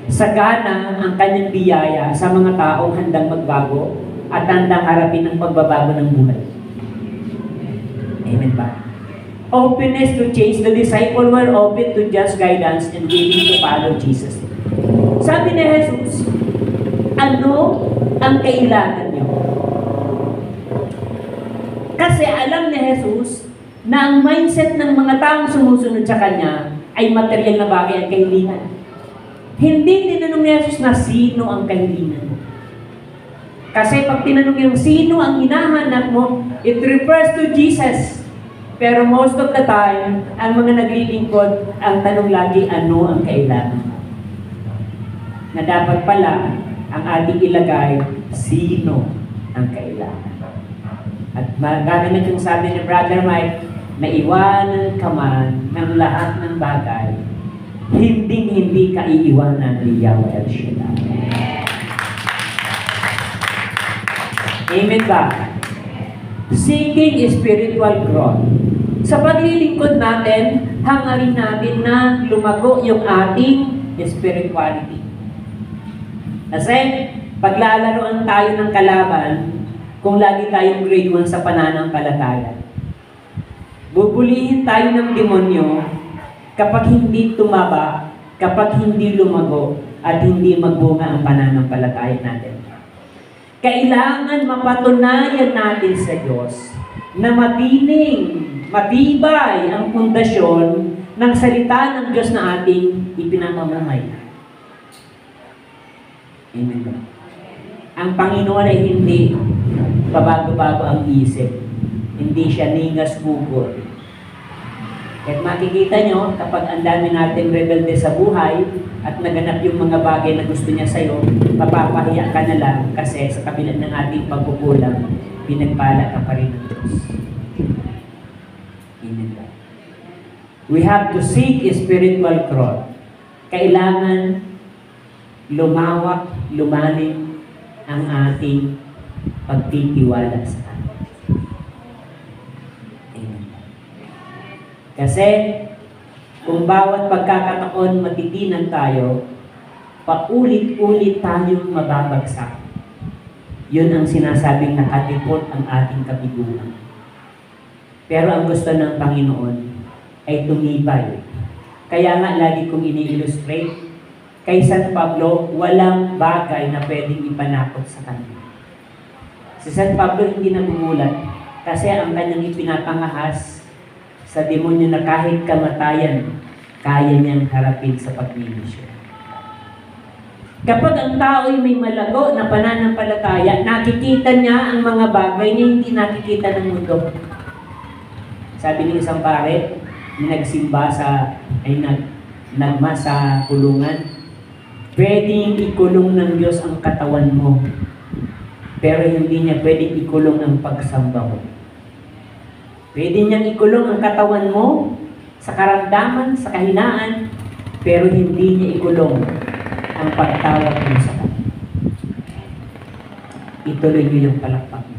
Sagana ang Kanyang biyaya sa mga taong handang magbago at handang harapin ang pagbabago ng buhay. Amen ba? Openness to change. The disciples were open to just guidance and willing to follow Jesus. Sabi ni Jesus, ano ang kailangan niyo? Kasi alam ni Jesus na ang mindset ng mga taong sumusunod sa Kanya ay material na bagay ang kahilingan. Hindi tinanong ni Jesus na sino ang kahilingan mo. Kasi pag tinanong yung sino ang hinahanap mo, it refers to Jesus. Pero most of the time, ang mga naglilingkod, ang tanong lagi, ano ang kailangan? Na dapat pala, ang ating ilagay, sino ang kailangan? At magagamit yung sabi ni Brother Mike, na iwanan ka man ng lahat ng bagay, hindi ka iiwanan ni Yahweh El Shaddai. Amen ba? Seeking spiritual growth. Sa paglilingkod natin, hangarin natin na lumago yung ating spirituality. Kasi, paglalaroan tayo ng kalaban, kung lagi tayong grade 1 sa pananampalataya. Bubulihin tayo ng demonyo kapag hindi tumaba, kapag hindi lumago, at hindi magbunga ang pananampalataya natin. Kailangan mapatunayan natin sa Diyos na matibay ang pundasyon ng salita ng Diyos na ating ipinamamamay. Amen. Ang Panginoon ay hindi pabago-bago ang isip. Hindi siya ningas bukol. At makikita nyo, kapag ang dami nating rebelde sa buhay at naganap yung mga bagay na gusto niya sa'yo, mapapahiya ka na lang kasi sa kabila ng ating pagkukulang, pinagpala ka pa rin ng Diyos. Amen. We have to seek spiritual growth. Kailangan lumawak, lumalim ang ating pagtitiwala sa Kanya. Kasi, kung bawat pagkakataon matitinan tayo, paulit-ulit tayong mababagsak. Yun ang sinasabing nakatipot ang ating kabiguan. Pero ang gusto ng Panginoon ay tumibay. Kaya nga lagi kong ini-illustrate, kay San Pablo, walang bagay na pwedeng ipanakot sa kanya. Si San Pablo hindi nagugulat kasi ang kanyang ipinapangahas sa demonyo na kahit kamatayan, kaya niyang harapin sa pagnimisyon. Kapag ang tao ay may malago na pananampalataya, nakikita niya ang mga bagay na hindi nakikita ng mundo. Sabi ng isang pare, nagsimba nagma sa kulungan, pwedeng ikulong ng Diyos ang katawan mo, pero hindi niya pwedeng ikulong ang pagsamba mo. Pwede niyang ikulong ang katawan mo sa karamdaman, sa kahinaan, pero hindi niya ikulong ang pagtawag mo sa Kanya. Ituloy niyo yung palakpak mo.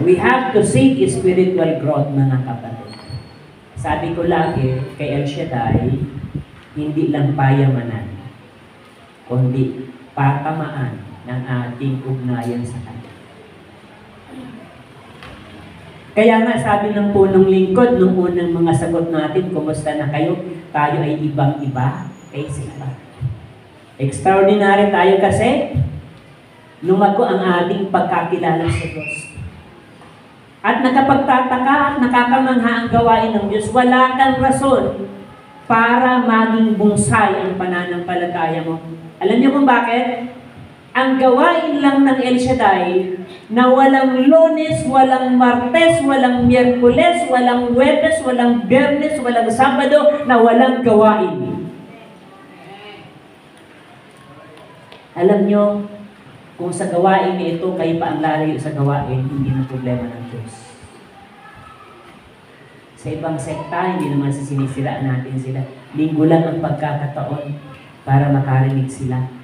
We have to seek spiritual growth, mga kapatid. Sabi ko lagi kay El Shaddai, hindi lang payamanan, kundi patamaan ng ating ugnayan sa Kanya. Kaya nga sabi ng punong lingkod, nung unang mga sagot natin, kumusta na kayo? Tayo ay ibang-iba kaysa iba. Extraordinary tayo kasi lumago ang ating pagkakilala sa Diyos. At nakapagtataka at nakakamangha ang gawain ng Diyos, wala kang rason para maging bungsay ang pananampalataya mo. Alam niyo kung bakit? Ang gawain lang ng El Shaddai na walang Lunes, walang Martes, walang Miyerkules, walang Huwebes, walang Biyernes, walang Sabado, na walang gawain. Alam nyo, kung sa gawain na ito, kayo pa ang lalayo sa gawain, hindi na problema ng Diyos. Sa ibang sekta, hindi naman sinisiraan natin sila. Linggo lang ang pagkakataon para makarinig sila.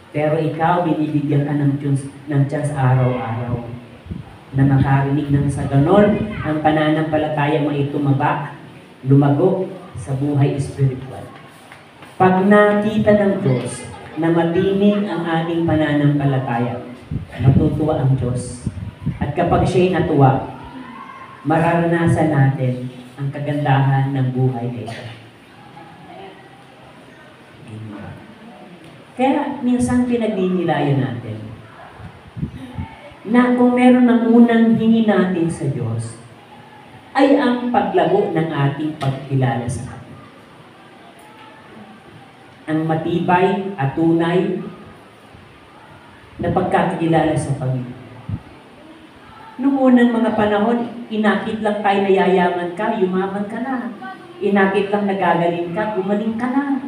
Pero ikaw, binibigyan ka ng chance araw-araw na makarinig ng sa ganon, ang pananampalataya mo ay tumaba, lumago sa buhay espiritual. Pag nakita ng Diyos na matinig ang ating pananampalataya, matutuwa ang Diyos. At kapag siya'y natuwa, mararanasan natin ang kagandahan ng buhay kay Diyos. Kaya minsan pinagninilayan natin na kung meron ng unang hingi natin sa Diyos ay ang paglago ng ating pagkilala sa Kanya. Ang matibay at tunay na pagkakilala sa Panginoon. Noong unang mga panahon, inakit lang tayo na yayaman ka, yumaman ka na. Inakit lang nagagaling ka, gumaling ka na.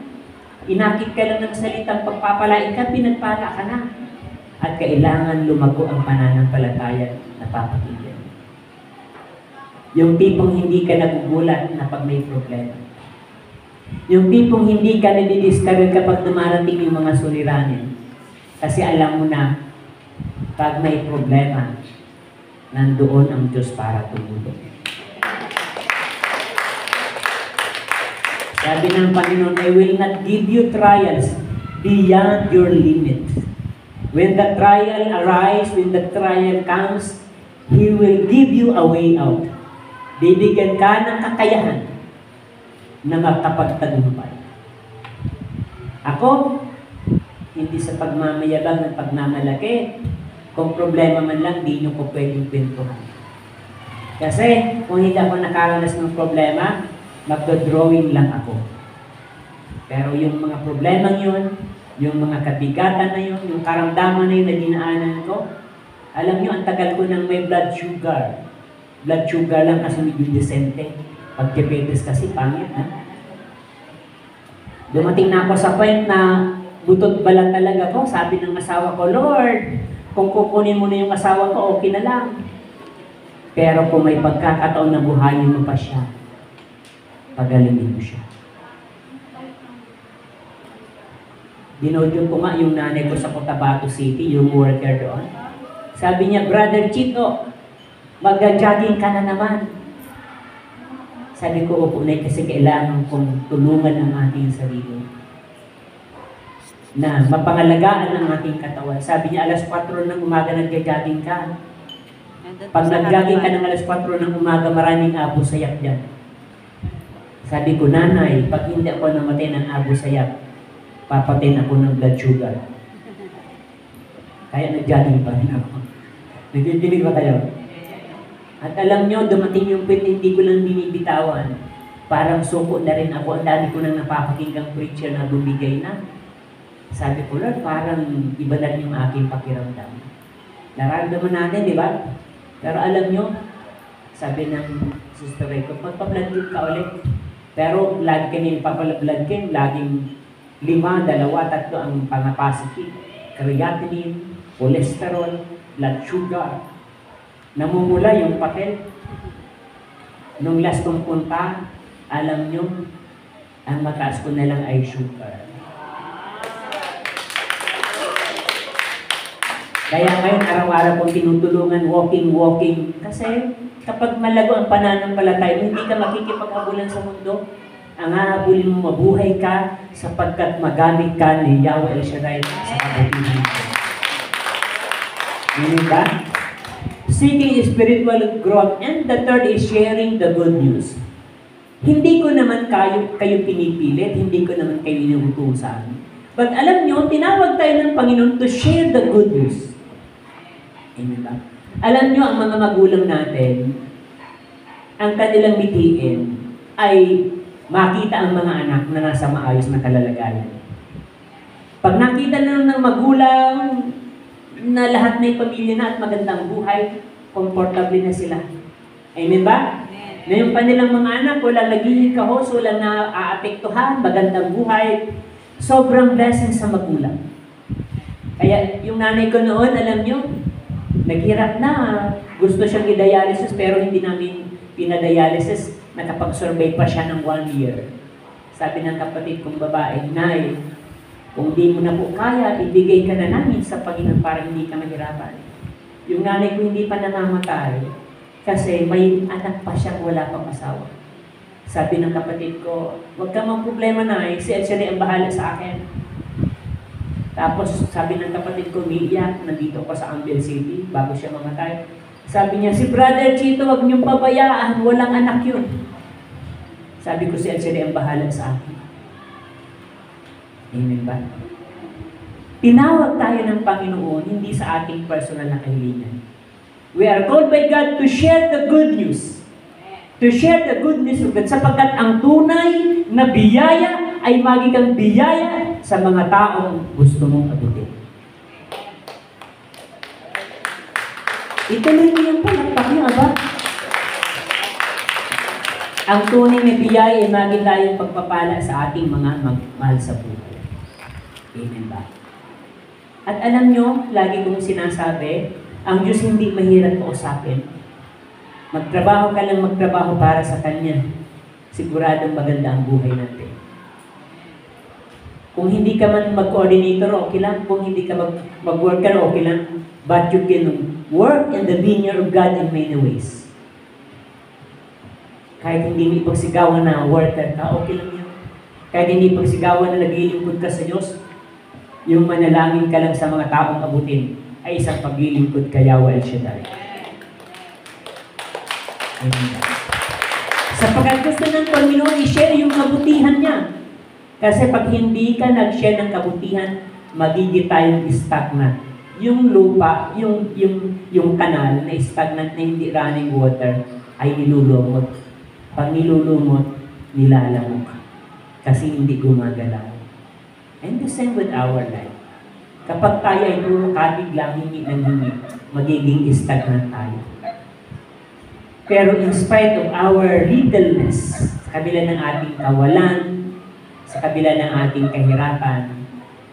Inakit ka lang ng salitang pagpapalain ka, pinagpala ka na. At kailangan lumago ang pananampalataya na papakinggan. Yung tipong hindi ka nagugulat na pag may problema. Yung tipong hindi ka nadidiscover kapag dumarating yung mga suliranin. Kasi alam mo na, pag may problema, nandoon ang Diyos para tumulong. Sabi ng Panginoon, I will not give you trials beyond your limit. When the trial arises, when the trial comes, He will give you a way out. Bibigyan ka ng kakayahan na makapagtagumpay. Ako, hindi sa pagmamayabang ng pagmamalaki. Kung problema man lang, di nyo ko pwedeng pintuhan. Kasi, kung hindi ako nakaranas ng problema, magdodrawing lang ako. Pero yung mga problemang yun, yung mga kabigatan na yun, yung karamdaman na yun na dinaanan ko, alam nyo, ang tagal ko nang may blood sugar. Blood sugar lang kasi medyo decente. Pag diabetes kasi, pangit, ha? Dumating na ako sa point na butot balat talaga ko. Sabi ng asawa ko, Lord, kung kukunin mo na yung asawa ko, okay na lang. Pero kung may pagkakataon na buhayin mo pa siya, pagalingin mo siya. Dinodyo ko nga yung nanay ko sa Cotabato City, yung worker doon. Sabi niya, Brother Chito, mag-jogging ka na naman. Sabi ko, opo na kasi kailangan kong tulungan ang ating sarili na mapangalagaan ang ating katawan. Sabi niya, alas 4 ng umaga nag-jogging ka. Pag nag-jogging ka ng alas 4 ng umaga, maraming abo sayak dyan. Sabi ko, nanay, pag hindi ako namatay ng abo sayak, papatayin ako ng blood sugar. Kaya nag-jogging pa rin ako. Nagdidinig ba kayo? At alam nyo, dumating yung point, hindi ko lang binibitawan. Parang suko na rin ako. Ang dami ko nang napapakinggang preacher na bumigay na. Sabi ko, Lord, parang iba na rin yung aking pakiramdam. Nararamdaman natin, di ba? Pero alam nyo, sabi ng sister ko, magpa-blood game ka ulit. Pero lagi kami nagpapala-blood game, laging 5, 2, 3 ang pangapacity. Creatinine, cholesterol, blood sugar. Namumula yung papel. Nung last kong punta, alam nyo, ang mataas ko na lang ay sugar. Kaya ngayon, araw-araw kong tinutulungan, walking. Kasi kapag malago ang pananampalataya, hindi ka makikipag-habulan sa mundo. Ang hahabulin mo, mabuhay ka sapagkat magamit ka ni Yahweh El Shaddai sa kabutihan ko. Hindi ba? Seeking spiritual growth. And the third is sharing the good news. Hindi ko naman kayo pinipilit, hindi ko naman kayo inuutusan. But alam nyo, tinawag tayo ng Panginoon to share the good news. Amen ba? Alam nyo, ang mga magulang natin, ang kanilang mitiin ay makita ang mga anak na nasa maayos na kalalagayan. Pag nakita na ng magulang na lahat may pamilya na at magandang buhay, komportable na sila. Amen ba? Na yung kanilang mga anak, walang naghihikahos, walang naaapektuhan, magandang buhay, sobrang blessing sa magulang. Kaya yung nanay ko noon, alam nyo, naghirap na, gusto siyang i-dialysis pero hindi namin pinadialysis, nakapag-survey pa siya ng 1 year. Sabi ng kapatid kong babae, Nay, kung di mo na po kaya, ibigay ka na namin sa Panginoon para hindi ka mahirapan. Yung nanay ko hindi pa namamatay kasi may anak pa siyang wala pang asawa. Sabi ng kapatid ko, huwag ka mang problema na si Elshari ang bahala sa akin. Tapos sabi ng kapatid ko, Milia, nandito ko sa Ambel City bago siya mamatay. Sabi niya, si Brother Chito, huwag niyong pabayaan, walang anak yun. Sabi ko, si Elshari ang bahala sa akin. Amen ba? Tinawag tayo ng Panginoon, hindi sa ating personal na kahilingan. We are called by God to share the good news. To share the good news of God. Sapagkat ang tunay na biyaya ay magiging biyaya sa mga taong gusto mong abutin. Ituloy niyo yung palakpak niyo, aba? Ang tunay na biyaya ay maging tayong pagpapala sa ating mga mahal sa buhay. Amen ba? At alam nyo, lagi kong sinasabi, ang Diyos hindi mahirap kausapin. Magtrabaho ka lang magtrabaho para sa Kanya. Siguradong maganda ang buhay natin. Kung hindi ka man mag-coordinator, okay lang. Kung hindi ka mag-worker, okay lang. But you can work in the vineyard of God in many ways. Kahit hindi mo ipagsigawan na worker ka, okay lang yan. Kahit hindi ipagsigawan na naglilingkod ka sa Diyos, yung manalangin ka lang sa mga taong abutin ay isang paglilingkod kay Yahweh El Shaddai. Amen. Sapagkat gusto ng Panginoon i-share yung kabutihan niya. Kasi pag hindi ka nag-share ng kabutihan, magiging tayong stagnant. Yung lupa, yung kanal na stagnant na hindi running water, ay nilulumot. Pag nilulumot, nilalamok. Kasi hindi gumagalaw. And the same with our life. Kapag tayo ay puro kabiglang hingi ng hingi, magiging stagnant tayo. Pero in spite of our littleness, sa kabila ng ating kawalan, sa kabila ng ating kahirapan,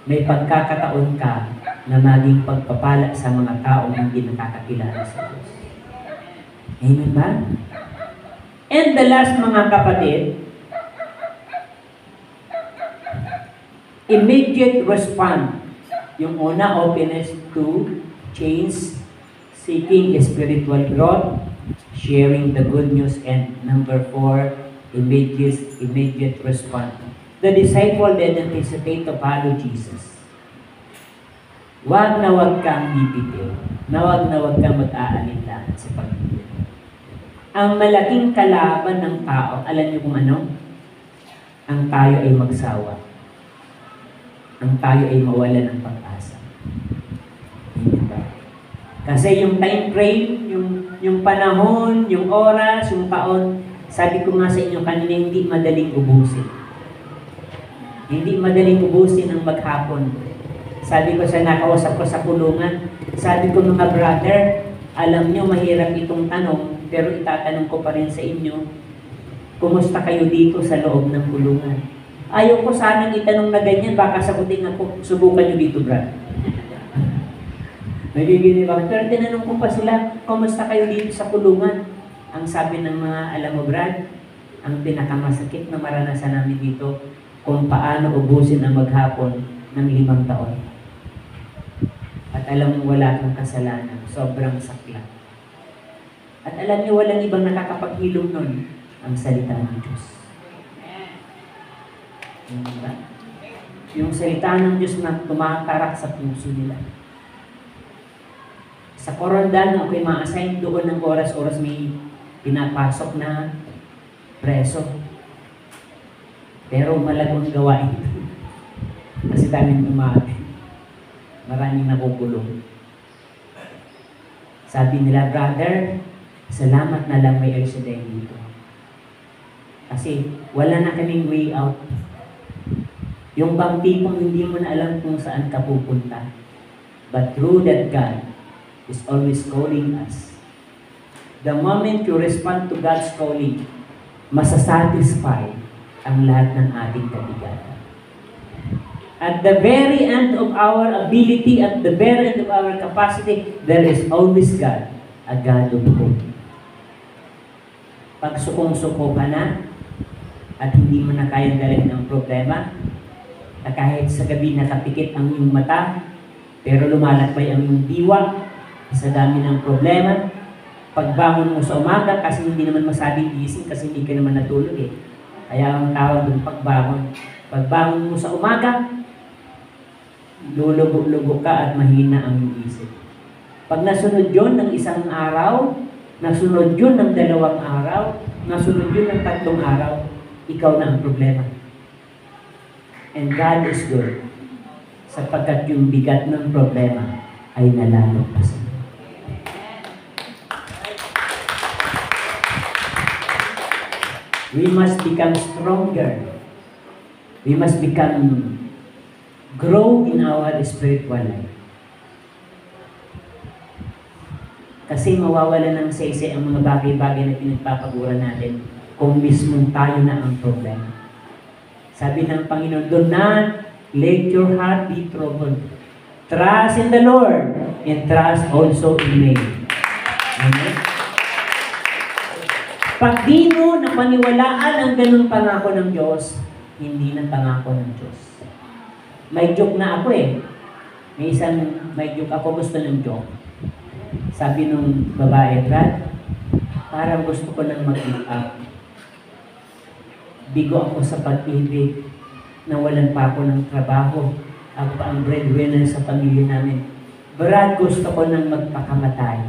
may pagkakataon ka na maging pagpapala sa mga taong hindi nakakakilala sa Diyos. Amen ba? And the last, mga kapatid, immediate response. Yung una, openness to change, seeking spiritual growth, sharing the good news, and number 4, immediate response. The disciple did anticipate to follow Jesus. Wag na wag kang bibitiw. Wag na wag kang mag-aalinlangan sa pag-ibig. Ang malaking kalaban ng tao, alam niyo kung ano? Ang tayo ay magsawa. Ang tayo ay mawala ng pag-asa. Kasi yung time frame, yung panahon, yung oras, yung taon, sabi ko nga sa inyo kanina, hindi madaling ubusin. Hindi madaling ubusin ang maghapon. Sabi ko sa nakausap ko sa kulungan, sabi ko mga brother, alam nyo mahirap itong tanong, pero itatanong ko pa rin sa inyo, kumusta kayo dito sa loob ng kulungan? Ayaw ko sanang itanong na ganyan, baka sagutin ako, subukan nyo dito, brad. Nagiging ba? Pero tinanong ko pa sila, kumusta kayo dito sa kulungan? Ang sabi ng mga, alam mo, brad, ang pinakamasakit na maranasan namin dito, kung paano ubusin ang maghapon ng 5 taon. At alam mo, wala kang kasalanan, sobrang sakla. At alam niyo, walang ibang nakakapaghilom nun, ang salita ng Diyos. Yung salita ng Diyos na tumatarak sa puso nila. Sa Corondan, ako'y ma-assign doon ng oras-oras may pinapasok na preso. Pero malagong gawain. Kasi daming umati. Maraming nakukulong. Sabi nila, brother, salamat na lang may El Shaddai dito. Kasi wala na kaming way out. Yung bang tipong hindi mo na alam kung saan ka pupunta. But through that God is always calling us. The moment you respond to God's calling, masasatisfy ang lahat ng ating kabigatan. At the very end of our ability, at the very end of our capacity, there is always God, a God of hope. Pag sukong-suko ka na, at hindi mo na kayang dalhin ang problema, at kahit sa gabi nakapikit ang iyong mata, pero lumalakbay ang iyong diwa, sa dami ng problema, pagbangon mo sa umaga, kasi hindi naman masabing gising, kasi hindi ka naman natulog eh. Kaya ang tawag doon pagbangon. Pagbangon mo sa umaga, lulubo-lubo ka at mahina ang iyong isip. Pag nasunod yun ng 1 araw, nasunod yun ng 2 araw, nasunod yun ng 3 araw, ikaw na ang problema. And God is good, sapagkat yung bigat ng problema ay nalalagpasan. We must become stronger. We must grow in our spiritual life. Kasi mawawala ng saysay ang mga bagay-bagay na pinagpapaguran natin kung mismong tayo na ang problema. Sabi ng Panginoon, do not let your heart be troubled. Trust in the Lord and trust also in me. Amen? Pag di mo napaniwalaan ang ganung pangako ng Diyos, hindi na pangako ng Diyos. May joke na ako eh. May joke ako, gusto ng joke. Sabi nung babae, Brad, parang gusto ko nang mag-give up. Bigo ako sa pag-ibig, nawalan pa ako ng trabaho. Ako pa ang breadwinner sa pamilya namin. Brad, gusto ko nang magpakamatay.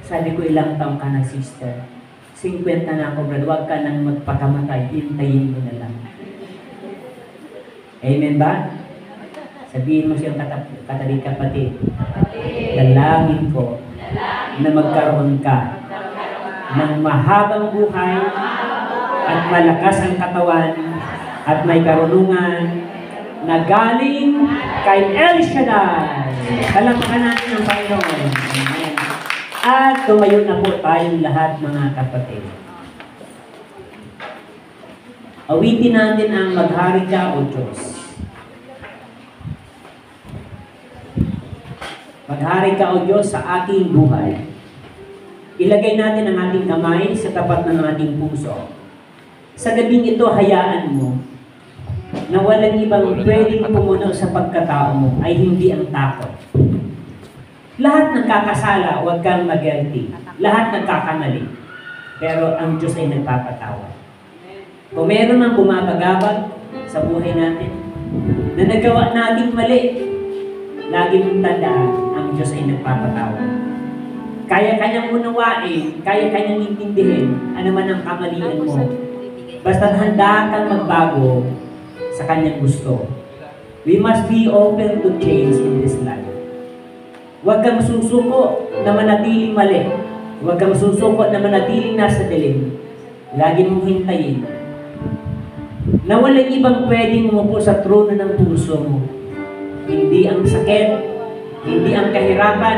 Sabi ko, ilang taong ka na, sister? 50 na ako, Brad. Huwag ka nang magpakamatay. Hintayin mo na lang. Amen ba? Sabihin mo siyang katabi kapatid. Dalangin ko na magkaroon ka ng mahabang buhay at malakas ang katawan at may karunungan na galing kay El Shaddai. Palakpakan natin ang Panginoon. Amen. At tumayo na po tayong lahat, mga kapatid. Awitin natin ang Maghari Ka, O Diyos. Maghari Ka, O Diyos, sa aking buhay. Ilagay natin ang ating kamay sa tapat ng ating puso. Sa gabing ito, hayaan mo na walang ibang pwedeng pumuno sa pagkatao mo ay hindi ang takot. Lahat nagkakasala, huwag kang mag-guilty. Lahat nagkakamali. Pero ang Diyos ay nagpapatawad. Kung meron mang bumabagabag sa buhay natin, na nagawa nating mali, lagi mong tandaan, ang Diyos ay nagpapatawad. Kaya kanyang unawain, kaya kanyang intindihin, ano man ang kamalian mo. Basta handa kang magbago sa kanyang gusto. We must be open to change in this life. Huwag kang susuko na manatiling mali. Huwag kang susuko na manatiling nasa dilim. Lagi mong hintayin na walang ibang pwedeng umupo sa trono ng puso mo. Hindi ang sakit, hindi ang kahirapan,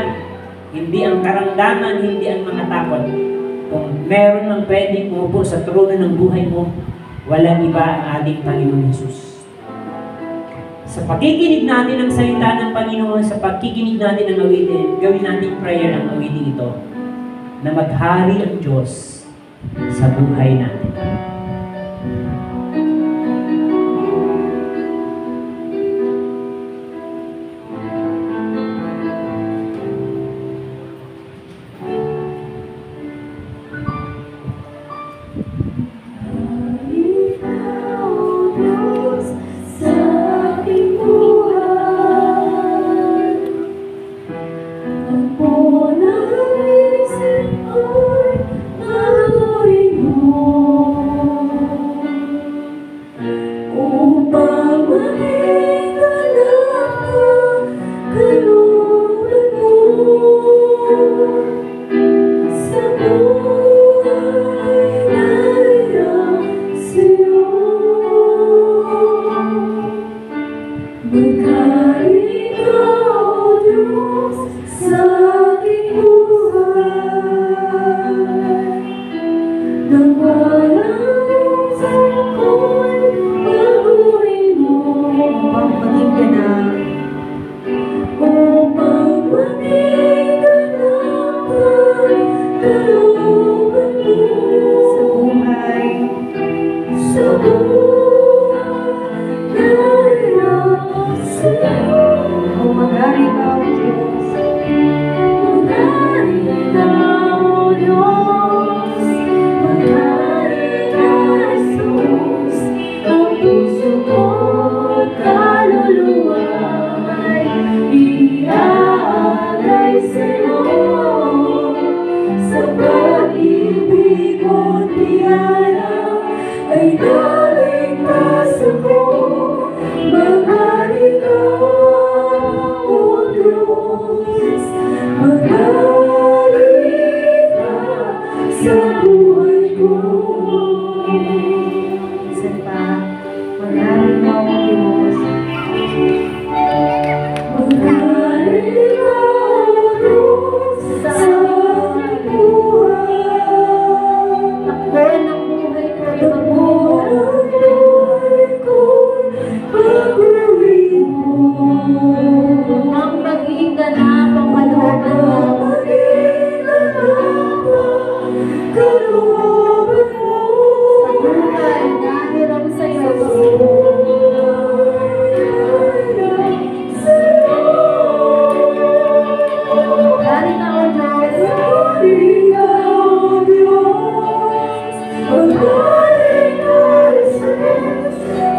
hindi ang karamdaman, hindi ang mga takot. Kung meron mang pwedeng umupo sa trono ng buhay mo, walang iba ang ating Panginoon Jesus. Sa pakikinig natin ng salita ng Panginoon, sa pakikinig natin ng awitin, gawin natin prayer ang awitin ito, na maghari ang Diyos sa buhay natin.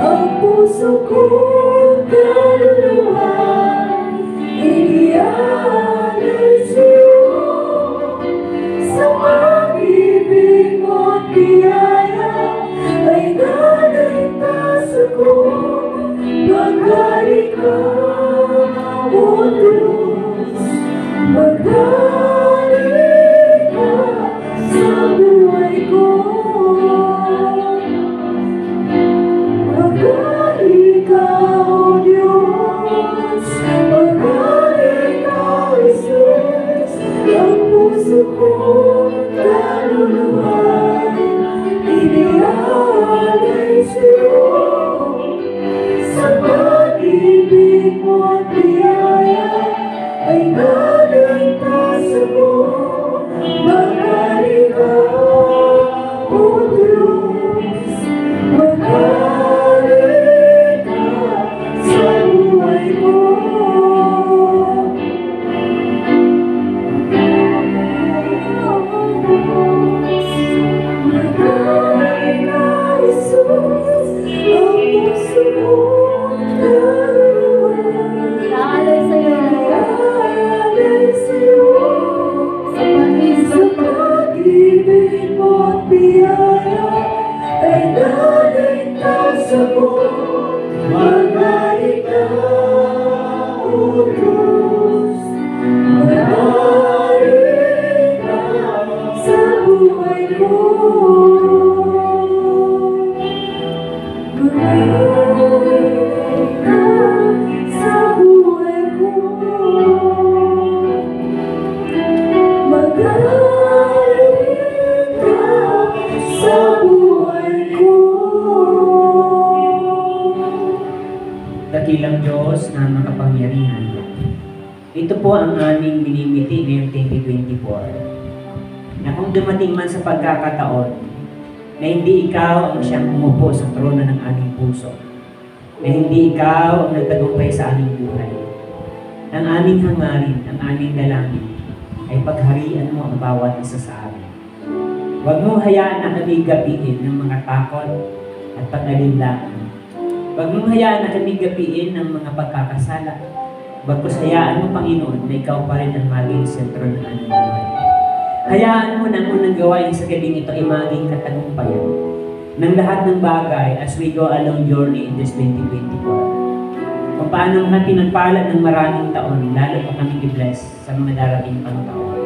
Ang puso ko ka, O Diyos, maghari ka sa buhay ko. Maghari ka, O Diyos, maghari ka, Jesus, ang puso ko kaluluwa'y inialay sa'yo. Sa pag-ibig mo at biyaya ay naligtas ako. Maghari ka, O Diyos, maghari ka sa buhay ko. Maghari ka, Jesus, ang puso ko kaluluwa'y Naalay sa'yo. inialay sa'yo. Sa Pag-ibig mo at biyaya ay naligtas ako. Maghari ka, O Diyos, maghari ka sa buhay ko. Maghari ka sa buhay ko. Maghari ka sa buhay ko. Dakilang Diyos na makapangyarihan. Ito po ang aming minimiti ngayong 2024. Na kung dumating man sa pagkakataon na hindi ikaw ang siyang umupo sa trono ng aming puso, na hindi ikaw ang nagtagumpay sa aming buhay, ang aming hangarin, ang aming dalangin, ay pagharian mo ang bawat isa sa amin. Huwag mong hayaan na kami gapiin ng mga takot at pag-alinlangan. Huwag mong hayaan na kami gapiin ng mga pagkakasala. Bagkus hayaan mo, Panginoon, na ikaw pa rin ang maging sentro ng aming buhay. Hayaan mo na ang unang gawain sa gabing ito ay maging katagumpayan ng lahat ng bagay as we go along journey in this 2024. Kung paano mga pinagpala ng maraming taon, lalo pa kami i-bless sa mga darating pang taon.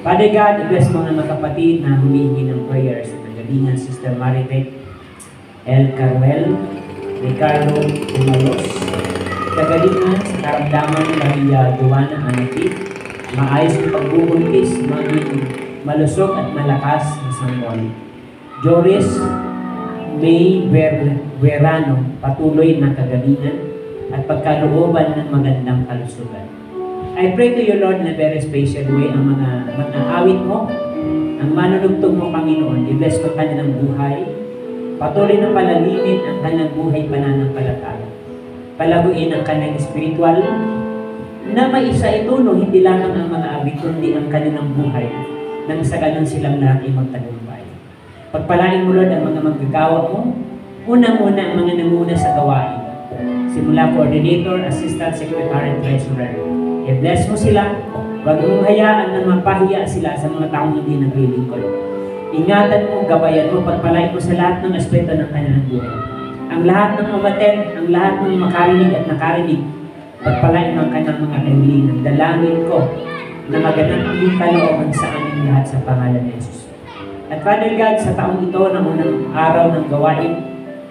Father God, i-bless mga kapatid na humihingi ng prayers sa kagalingan, Sister Maritek, El Carmel, Ricardo Umalos, kagalingan sa karamdaman ng Maria Joanna Anati, maayos ng pagbubuntis, maging malusog at malakas na sanggol. Joris May Verano, patuloy na kagalingan at pagkalooban ng magandang kalusugan. I pray to you, Lord, in a very special way ang mga awit mo, ang manunugtog mo, Panginoon. I-bless mo kanilang buhay. Patuloy na palalimin ang kanilang buhay pananampalataya. Palaguin ang kanilang spiritual na maisa ito, no, hindi lamang ang mga awit, kundi ang kanilang buhay nang sa ganun silang lahat ay magtagumpay. Pagpalain mo, Lord, ang mga manggagawa mo, unang-una ang mga namuna sa gawain. Simula coordinator, assistant, secretary, treasurer. I-bless mo sila. Huwag mong hayaan na mapahiya sila sa mga taong hindi naglilingkod. Ingatan mo, gabayan mo, pagpalain mo sa lahat ng aspeto ng kanilang buhay. Ang lahat ng umaten, ang lahat ng makarinig at nakarinig, pagpalain mo ang kanilang mga kahilingan. Dalangin ko na maganap ang kalooban sa aming lahat sa pangalan ni Jesus. At Father God, sa taong ito, ng unang araw ng gawain,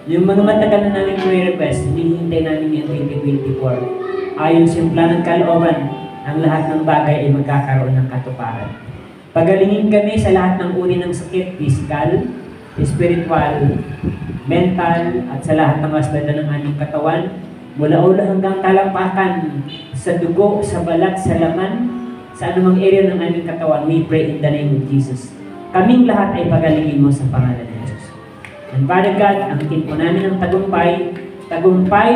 yung mga matagal na namin prayer request, hinihintay namin yung 2024. Ayon sa plan ng kalooban, ang lahat ng bagay ay magkakaroon ng katuparan. Pagalingin kami sa lahat ng uri ng sakit, physical, spiritual, mental, at sa lahat ng aspeto ng aming katawan, mula ulo hanggang talampakan, sa dugo, sa balat, sa laman, sa anumang area ng aming katawan, we pray in the name of Jesus. Kaming lahat ay pagalingin mo sa pangalan ng Jesus. And Father God, ang po namin ng tagumpay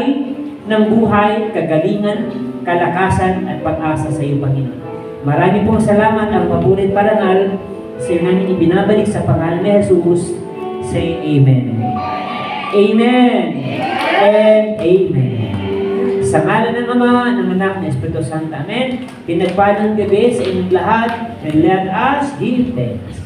ng buhay, kagalingan, kalakasan, at pag-asa sa iyo, Panginoon. Marami pong salamat ang pabulit parangal sa iyo namin ibinabalik sa pangalan ni Jesus. Say Amen. Amen. And Amen. Sa ngalan ng Ama, ng Anak, ng Espiritu Santo. Amen. Pinagpalang gabi sa inyong lahat, and let us give thanks.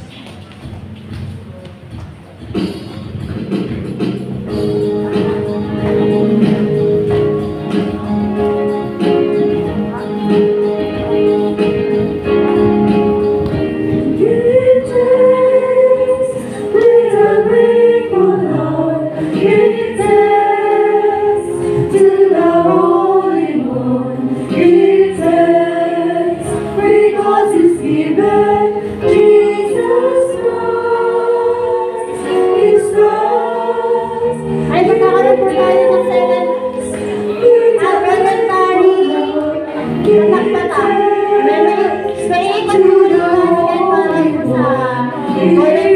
Patak-patak. May ikot po doon. Para po sa